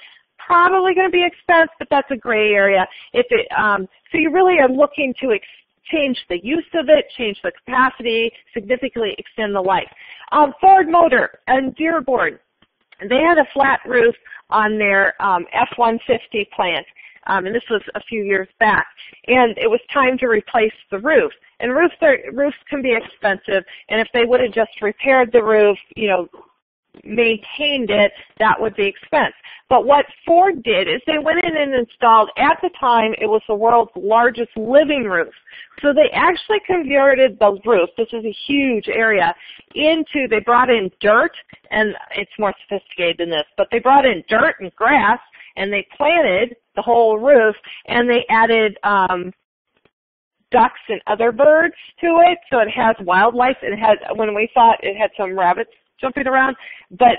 probably going to be expense, but that's a gray area. So you really are looking to change the use of it, change the capacity, significantly extend the life. Ford Motor and Dearborn, they had a flat roof on their F-150 plant. And this was a few years back, and it was time to replace the roof. And roofs can be expensive, and if they would have just repaired the roof, maintained it, that would be expense. But what Ford did is they went in and installed, at the time, it was the world's largest living roof. So they actually converted the roof, this is a huge area, they brought in dirt, and it's more sophisticated than this, but they brought in dirt and grass, and they planted the whole roof, and they added ducks and other birds to it, so it has wildlife. When we saw it had some rabbits jumping around, but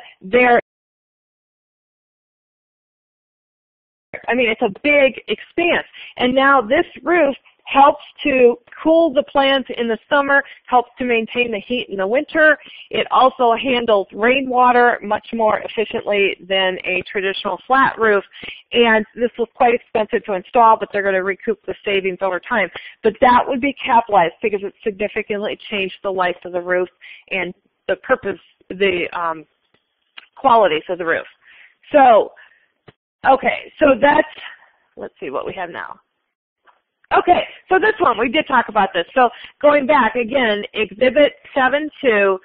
it's a big expanse. And now this roof helps to cool the plant in the summer, helps to maintain the heat in the winter. It also handles rainwater much more efficiently than a traditional flat roof. And this was quite expensive to install, but they're going to recoup the savings over time. But that would be capitalized because it significantly changed the life of the roof and the purpose, the qualities of the roof. So, okay, so let's see what we have now. Okay, so this one, we did talk about this. So going back, again, Exhibit 7.2,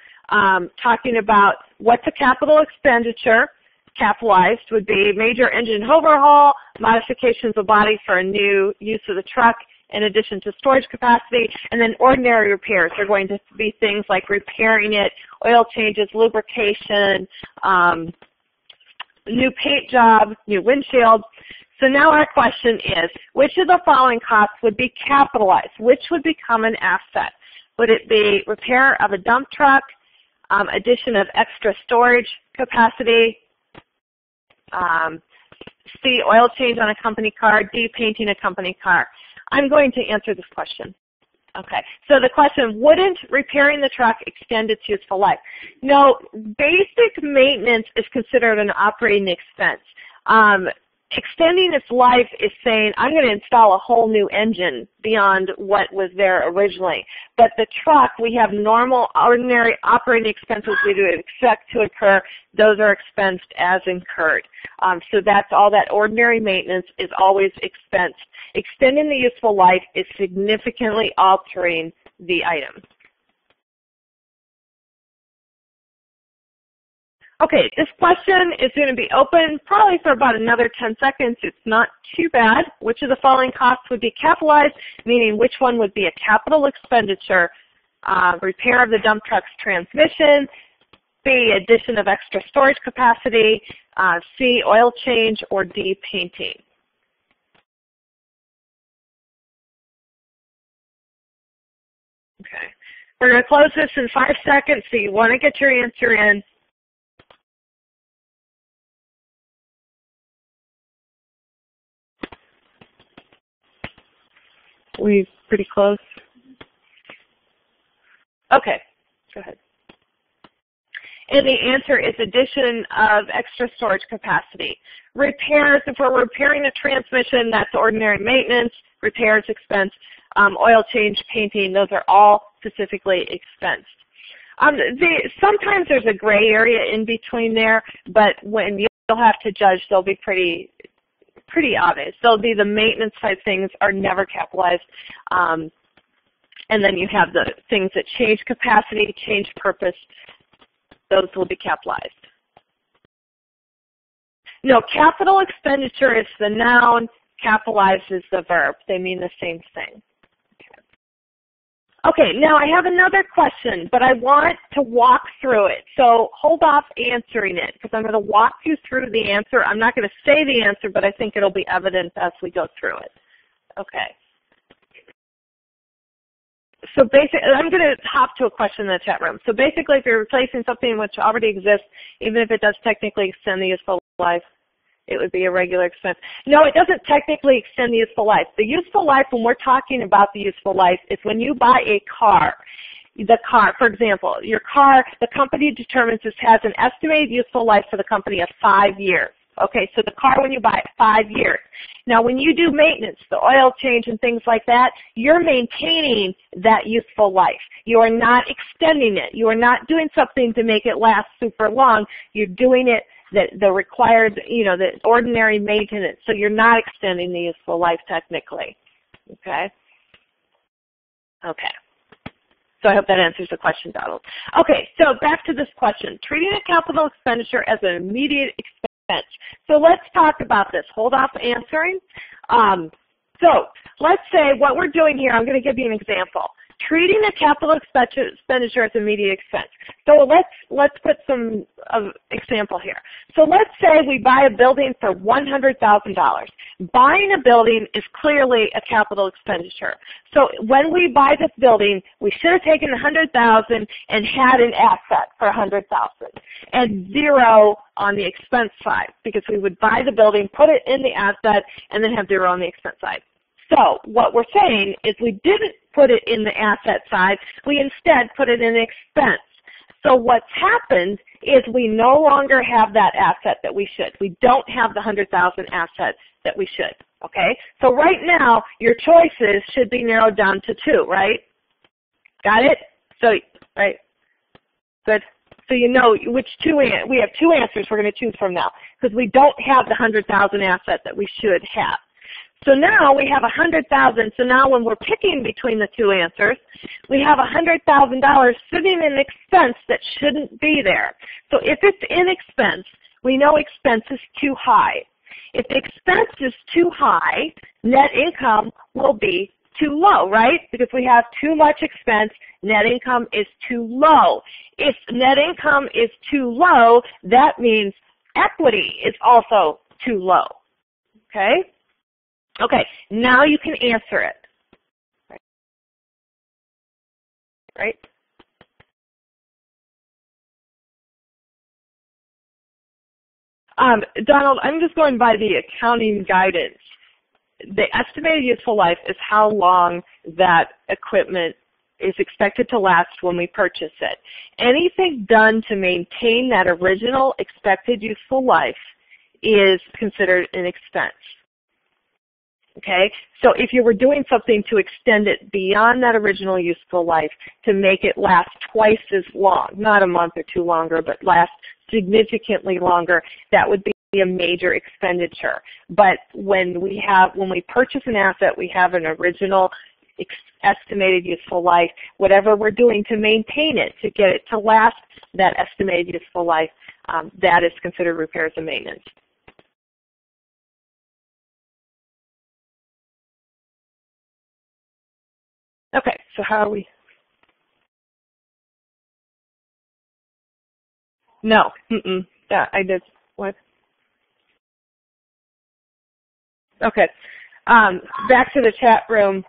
talking about what's a capital expenditure. Capitalized would be major engine overhaul, modifications of body for a new use of the truck, in addition to storage capacity, and then ordinary repairs are going to be things like repairing it, oil changes, lubrication, new paint job, new windshield. So now our question is, which of the following costs would be capitalized? Which would become an asset? Would it be repair of a dump truck, addition of extra storage capacity, C, oil change on a company car, D, painting a company car? I'm going to answer this question. Okay, so the question, wouldn't repairing the truck extend its useful life? No, basic maintenance is considered an operating expense. Extending its life is saying, I'm going to install a whole new engine beyond what was there originally. But the truck, we have normal, ordinary operating expenses we would expect to occur. Those are expensed as incurred. So that's all that ordinary maintenance is always expensed. Extending the useful life is significantly altering the item. Okay, this question is going to be open probably for about another 10 seconds. It's not too bad. Which of the following costs would be capitalized, meaning which one would be a capital expenditure? Repair of the dump truck's transmission, B, addition of extra storage capacity, C, oil change, or D, painting. Okay, we're going to close this in 5 seconds, so you want to get your answer in. We're pretty close. Okay, go ahead. And the answer is addition of extra storage capacity. Repairs, if we're repairing a transmission, that's ordinary maintenance. Repairs expense. Oil change, painting, those are all specifically expensed. Sometimes there's a gray area in between there, but when you'll have to judge, they'll be pretty obvious. They'll be the maintenance type things are never capitalized. And then you have the things that change capacity, change purpose. Those will be capitalized. No, capital expenditure is the noun, capitalized is the verb. They mean the same thing. Okay, now I have another question, but I want to walk through it. So hold off answering it because I'm going to walk you through the answer. I'm not going to say the answer, but I think it'll be evident as we go through it. Okay. So basically, I'm going to hop to a question in the chat room. So basically, if you're replacing something which already exists, even if it does technically extend the useful life, it would be a regular expense. No, it doesn't technically extend the useful life. The useful life, when we're talking about the useful life, is when you buy a car. The car, for example, your car, the company determines this has an estimated useful life for the company of 5 years. Okay, so the car when you buy it, 5 years. Now when you do maintenance, the oil change and things like that, you're maintaining that useful life. You are not extending it. You are not doing something to make it last super long. You're doing it the required, the ordinary maintenance. So you're not extending the useful life technically. Okay? Okay. So I hope that answers the question, Donald. Okay, so back to this question. Treating a capital expenditure as an immediate expense. So let's talk about this. Hold off answering. So let's say what we're doing here, I'm going to give you an example. Treating a capital expenditure as immediate expense. So let's put some example here. So let's say we buy a building for $100,000. Buying a building is clearly a capital expenditure. So when we buy this building, we should have taken $100,000 and had an asset for $100,000 and zero on the expense side because we would buy the building, put it in the asset, and then have zero on the expense side. So what we're saying is we didn't put it in the asset side. We instead put it in expense. So what's happened is we no longer have that asset that we should. We don't have the $100,000 asset that we should. Okay? So right now, your choices should be narrowed down to 2, right? Got it? So, right? Good. So you know which we have 2 answers we're going to choose from now because we don't have the $100,000 asset that we should have. So now we have $100,000. So now when we're picking between the 2 answers, we have $100,000 sitting in expense that shouldn't be there. So if it's in expense, we know expense is too high. If expense is too high, net income will be too low, right? Because we have too much expense, net income is too low. If net income is too low, that means equity is also too low. Okay? Okay, now you can answer it. Right? Donald, I'm just going by the accounting guidance. The estimated useful life is how long that equipment is expected to last when we purchase it. Anything done to maintain that original expected useful life is considered an expense. Okay, so if you were doing something to extend it beyond that original useful life to make it last twice as long, not a month or 2 longer, but last significantly longer, that would be a major expenditure. But when we purchase an asset, we have an original estimated useful life. Whatever we're doing to maintain it, to get it to last that estimated useful life, that is considered repairs and maintenance. Okay, so how are we? No, that I did, what? Okay, back to the chat room.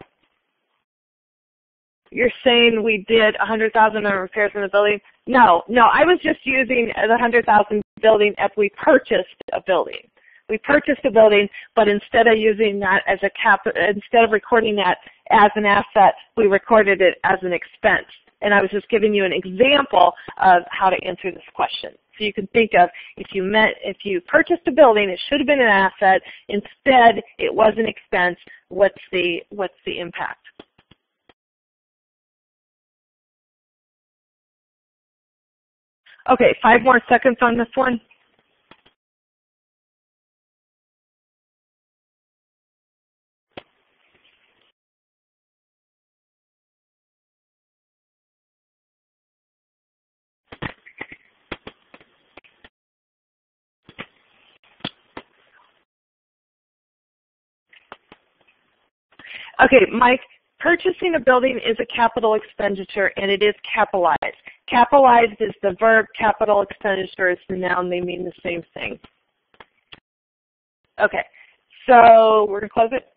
You're saying we did 100,000 on repairs in the building? No, I was just using the 100,000 building if we purchased a building. We purchased a building, but instead of using that as instead of recording that as an asset, we recorded it as an expense. And I was just giving you an example of how to answer this question. So you can think of if you purchased a building, it should have been an asset. Instead, it was an expense. What's the impact? Okay, 5 more seconds on this one. Okay, Mike, purchasing a building is a capital expenditure, and it is capitalized. Capitalized is the verb, capital expenditure is the noun. They mean the same thing. Okay, so we're going to close it.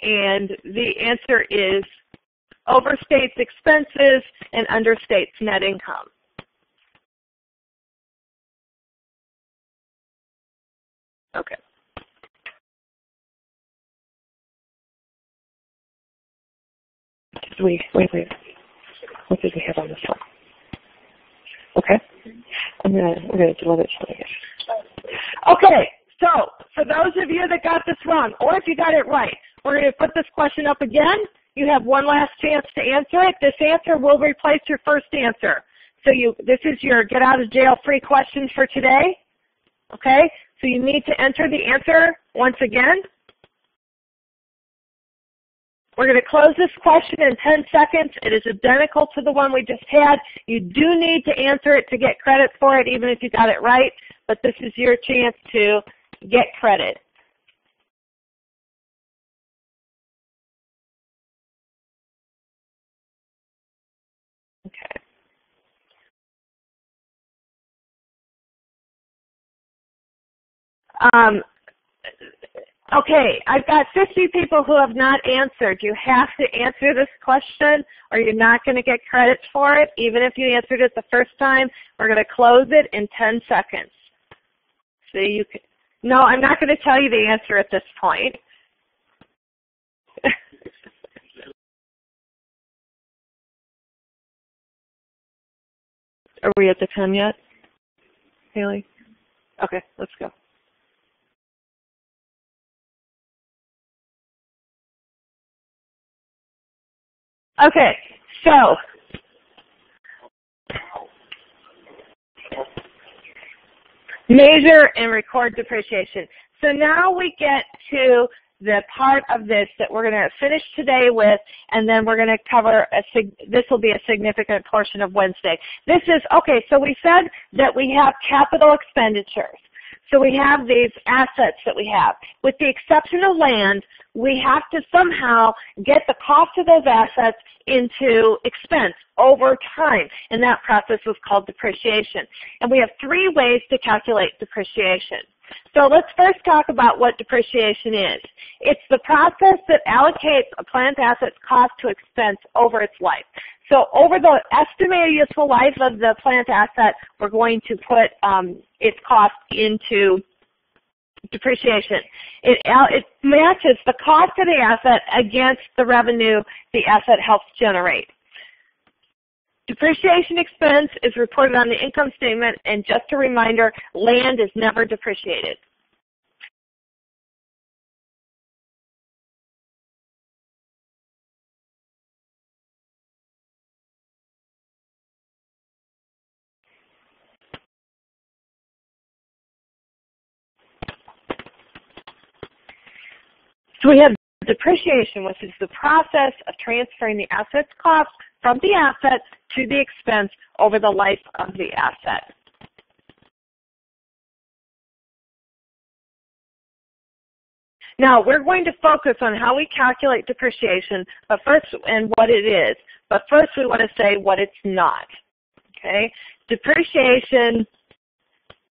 And the answer is overstates expenses and understates net income. Okay. Wait. What did we have on this one? Okay. We're gonna delete it. Okay. So for those of you that got this wrong, or if you got it right, we're going to put this question up again. You have one last chance to answer it. This answer will replace your first answer. So this is your get out of jail free question for today. Okay. So you need to enter the answer once again. We're going to close this question in 10 seconds. It is identical to the one we just had. You do need to answer it to get credit for it, even if you got it right, but this is your chance to get credit. Okay. Okay, I've got 50 people who have not answered. You have to answer this question or you're not going to get credit for it. Even if you answered it the first time, we're going to close it in 10 seconds. So you can, no, I'm not going to tell you the answer at this point. Are we at the 10 yet, Haley? Okay, let's go. Okay, so measure and record depreciation. So now we get to the part of this that we're going to finish today with, and then we're going to cover, this will be a significant portion of Wednesday. This is, okay, so we said that we have capital expenditures. So we have these assets that we have. With the exception of land, we have to somehow get the cost of those assets into expense over time, and that process was called depreciation. And we have 3 ways to calculate depreciation. So let's first talk about what depreciation is. It's the process that allocates a plant asset's cost to expense over its life. So over the estimated useful life of the plant asset, we're going to put its cost into depreciation. It matches the cost of the asset against the revenue the asset helps generate. Depreciation expense is reported on the income statement, and just a reminder, land is never depreciated. So we have depreciation, which is the process of transferring the asset's cost from the asset to the expense over the life of the asset. Now, we're going to focus on how we calculate depreciation, but first, and what it is. But first, we want to say what it's not. Okay? Depreciation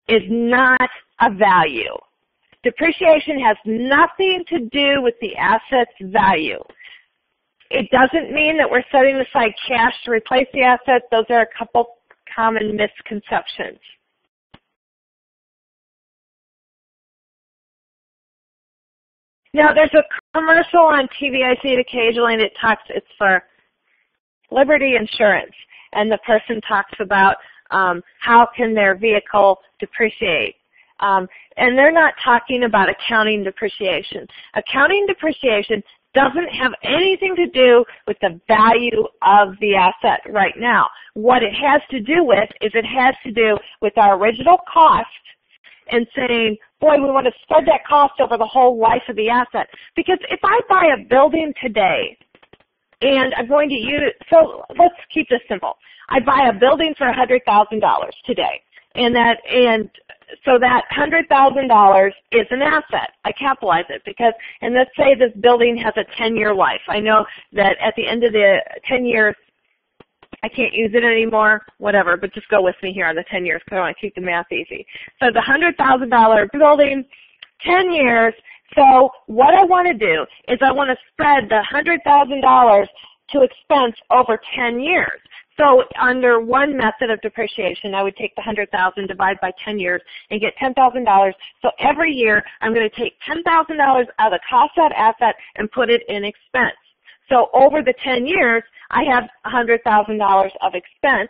is not a value. Depreciation has nothing to do with the asset's value. It doesn't mean that we're setting aside cash to replace the assets. Those are a couple common misconceptions. Now, there's a commercial on TV, I see it occasionally, and it's for Liberty Insurance, and the person talks about how can their vehicle depreciate. And they're not talking about accounting depreciation. Accounting depreciation doesn't have anything to do with the value of the asset right now. What it has to do with is it has to do with our original cost and saying, boy, we want to spread that cost over the whole life of the asset. Because if I buy a building today and I'm going to use, so let's keep this simple. I buy a building for $100,000 today. And so that $100,000 is an asset. I capitalize it because, and let's say this building has a 10-year life. I know that at the end of the 10 years, I can't use it anymore, whatever, but just go with me here on the 10 years because I want to keep the math easy. So the $100,000 building, 10 years. So what I want to do is I want to spread the $100,000 to expense over 10 years. So under one method of depreciation, I would take the $100,000, divide by 10 years, and get $10,000. So every year, I'm going to take $10,000 out of the cost of that asset and put it in expense. So over the 10 years, I have $100,000 of expense.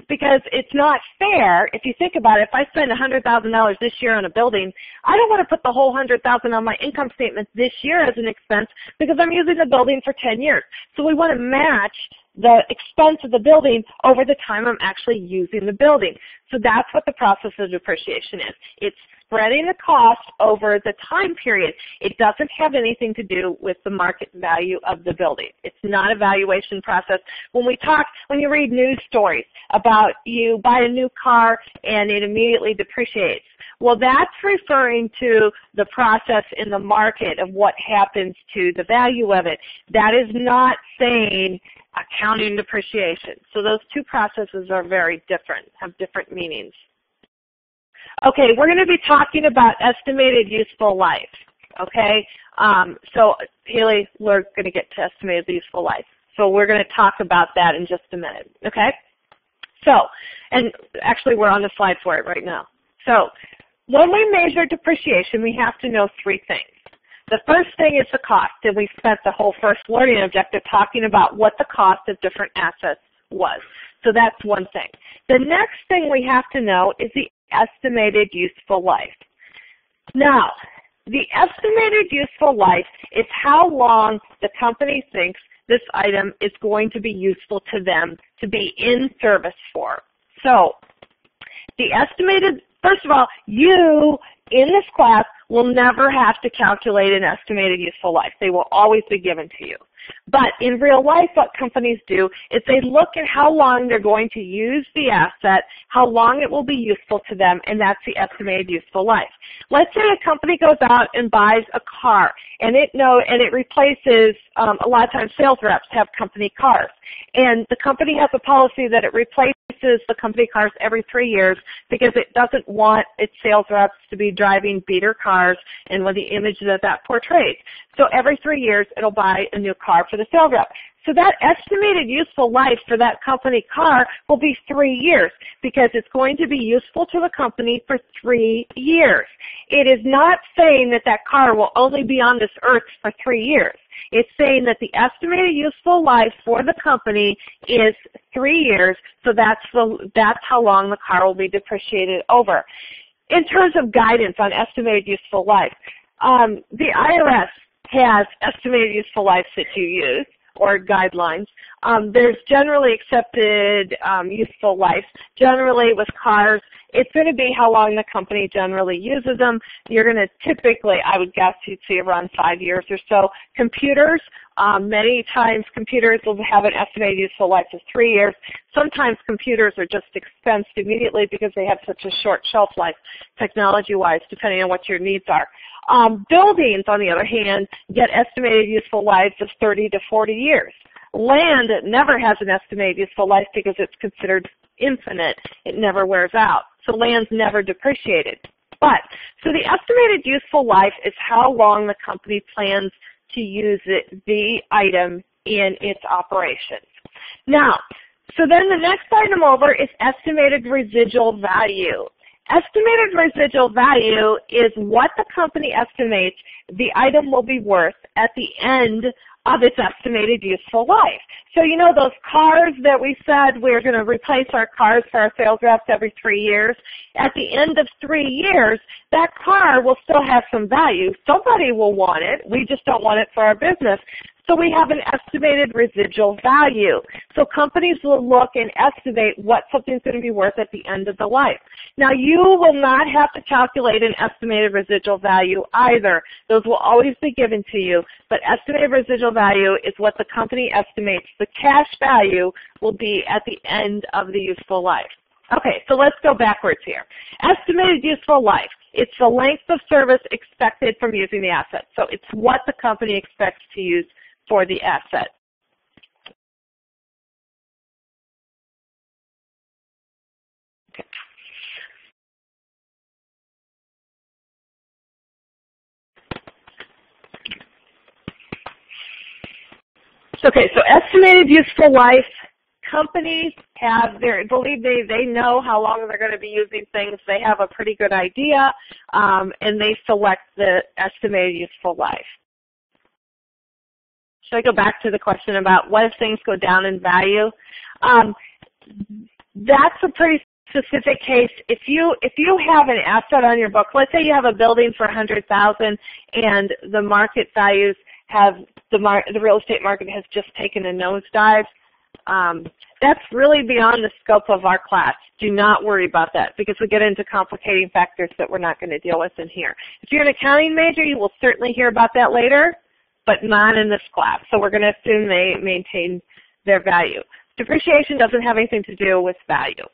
Because it's not fair, if you think about it, if I spend $100,000 this year on a building, I don't want to put the whole $100,000 on my income statement this year as an expense because I'm using the building for 10 years. So we want to match the expense of the building over the time I'm actually using the building. So that's what the process of depreciation is. It's spreading the cost over the time period. It doesn't have anything to do with the market value of the building. It's not a valuation process. When you read news stories about you buy a new car and it immediately depreciates, well, that's referring to the process in the market of what happens to the value of it. That is not saying accounting depreciation. So those two processes are very different, have different meanings. Okay, we're going to be talking about estimated useful life, okay? So, Haley, we're going to get to estimated useful life. So we're going to talk about that in just a minute, okay? So, and actually we're on the slide for it right now. So, when we measure depreciation, we have to know three things. The first thing is the cost, and we spent the whole first learning objective talking about what the cost of different assets was. So that's one thing. The next thing we have to know is the estimated useful life. Now, the estimated useful life is how long the company thinks this item is going to be useful to them to be in service for. So, the estimated, first of all, you in this class will never have to calculate an estimated useful life. They will always be given to you. But in real life, what companies do is they look at how long they're going to use the asset, how long it will be useful to them, and that's the estimated useful life. Let's say a company goes out and buys a car, and it replaces, a lot of times sales reps have company cars, and the company has a policy that it replaces the company cars every 3 years because it doesn't want its sales reps to be driving beater cars and with the image that portrays. So every 3 years, it'll buy a new car for the sales rep. So that estimated useful life for that company car will be 3 years because it's going to be useful to the company for 3 years. It is not saying that that car will only be on this earth for 3 years. It's saying that the estimated useful life for the company is 3 years, so that's how long the car will be depreciated over. In terms of guidance on estimated useful life, the IRS has estimated useful lives that you use, or guidelines. There's generally accepted useful life. Generally with cars, it's going to be how long the company generally uses them. You're going to typically, I would guess, you'd see around 5 years or so. Computers, many times computers will have an estimated useful life of 3 years. Sometimes computers are just expensed immediately because they have such a short shelf life, technology-wise, depending on what your needs are. Buildings, on the other hand, get estimated useful lives of 30 to 40 years. Land never has an estimated useful life because it's considered infinite. It never wears out. So land's never depreciated. So the estimated useful life is how long the company plans to use the item in its operations. Now, so then the next item over is estimated residual value. Estimated residual value is what the company estimates the item will be worth at the end of its estimated useful life. So you know those cars that we said we're going to replace our cars for our sales reps every 3 years? At the end of 3 years, that car will still have some value. Somebody will want it. We just don't want it for our business. So we have an estimated residual value. So companies will look and estimate what something's going to be worth at the end of the life. Now you will not have to calculate an estimated residual value either. Those will always be given to you, but estimated residual value is what the company estimates the cash value will be at the end of the useful life. Okay, so let's go backwards here. Estimated useful life. It's the length of service expected from using the asset. So it's what the company expects to use for the asset. Okay. Okay, so estimated useful life. Companies have they know how long they're going to be using things. They have a pretty good idea, and they select the estimated useful life. Should I go back to the question about what if things go down in value? That's a pretty specific case. If you have an asset on your book, let's say you have a building for $100,000 and the market values the real estate market has just taken a nosedive. That's really beyond the scope of our class. Do not worry about that because we get into complicating factors that we're not going to deal with in here. If you're an accounting major, you will certainly hear about that later, but not in this class. So we're going to assume they maintain their value. Depreciation doesn't have anything to do with value.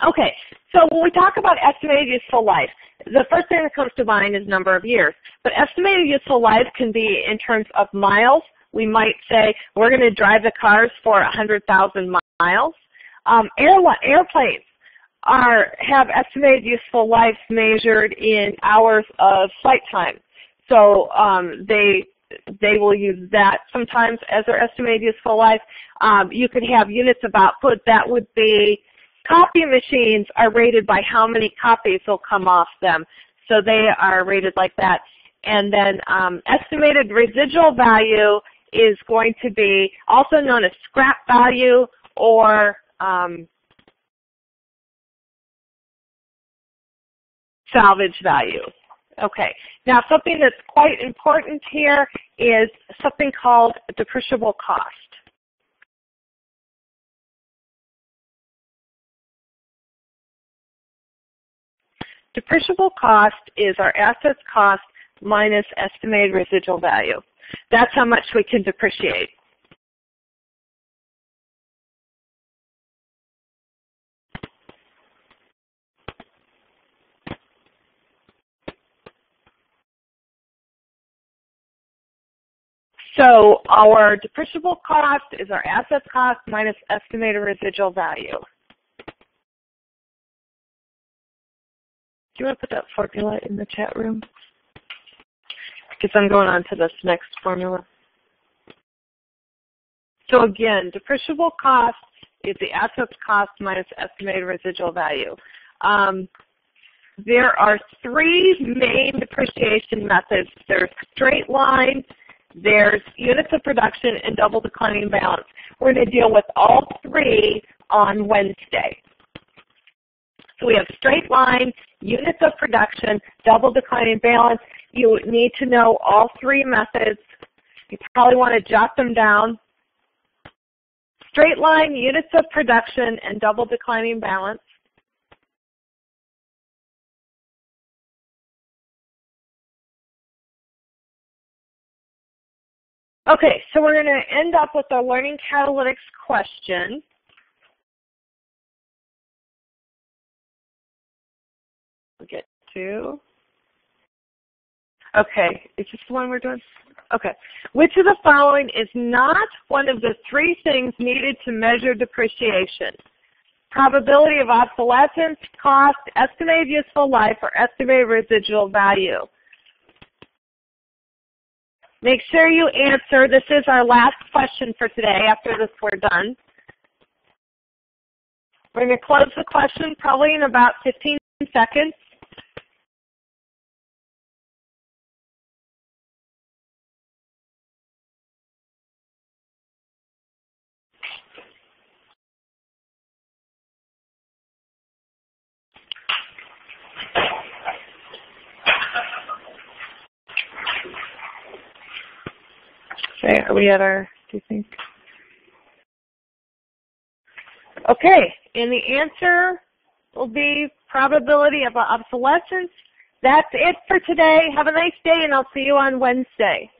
Okay, so when we talk about estimated useful life, the first thing that comes to mind is number of years. But estimated useful life can be in terms of miles. We might say we're going to drive the cars for 100,000 miles. Airplanes have estimated useful lives measured in hours of flight time. So they will use that sometimes as their estimated useful life. You could have units of output. That would be copy machines are rated by how many copies will come off them. So they are rated like that. And then estimated residual value is going to be also known as scrap value or salvage value. Okay. Now something that's quite important here is something called depreciable cost. Depreciable cost is our assets cost minus estimated residual value. That's how much we can depreciate. So our depreciable cost is our assets cost minus estimated residual value. Do you want to put that formula in the chat room? Because I'm going on to this next formula. So again, depreciable cost is the assets cost minus estimated residual value. There are three main depreciation methods. There's straight line, there's units of production, and double declining balance. We're going to deal with all three on Wednesday. So we have straight line, units of production, double declining balance. You need to know all three methods. You probably want to jot them down. straight line, units of production, and double declining balance. Okay, so we're going to end up with a learning catalytics question. We'll get to. Okay, is this the one we're doing? Okay. Which of the following is not one of the three things needed to measure depreciation? Probability of obsolescence, cost, estimated useful life, or estimated residual value? Make sure you answer. This is our last question for today. After this, we're done. We're going to close the question probably in about 15 seconds. Okay, are we at our, do you think? Okay, and the answer will be probability of obsolescence. That's it for today. Have a nice day, and I'll see you on Wednesday.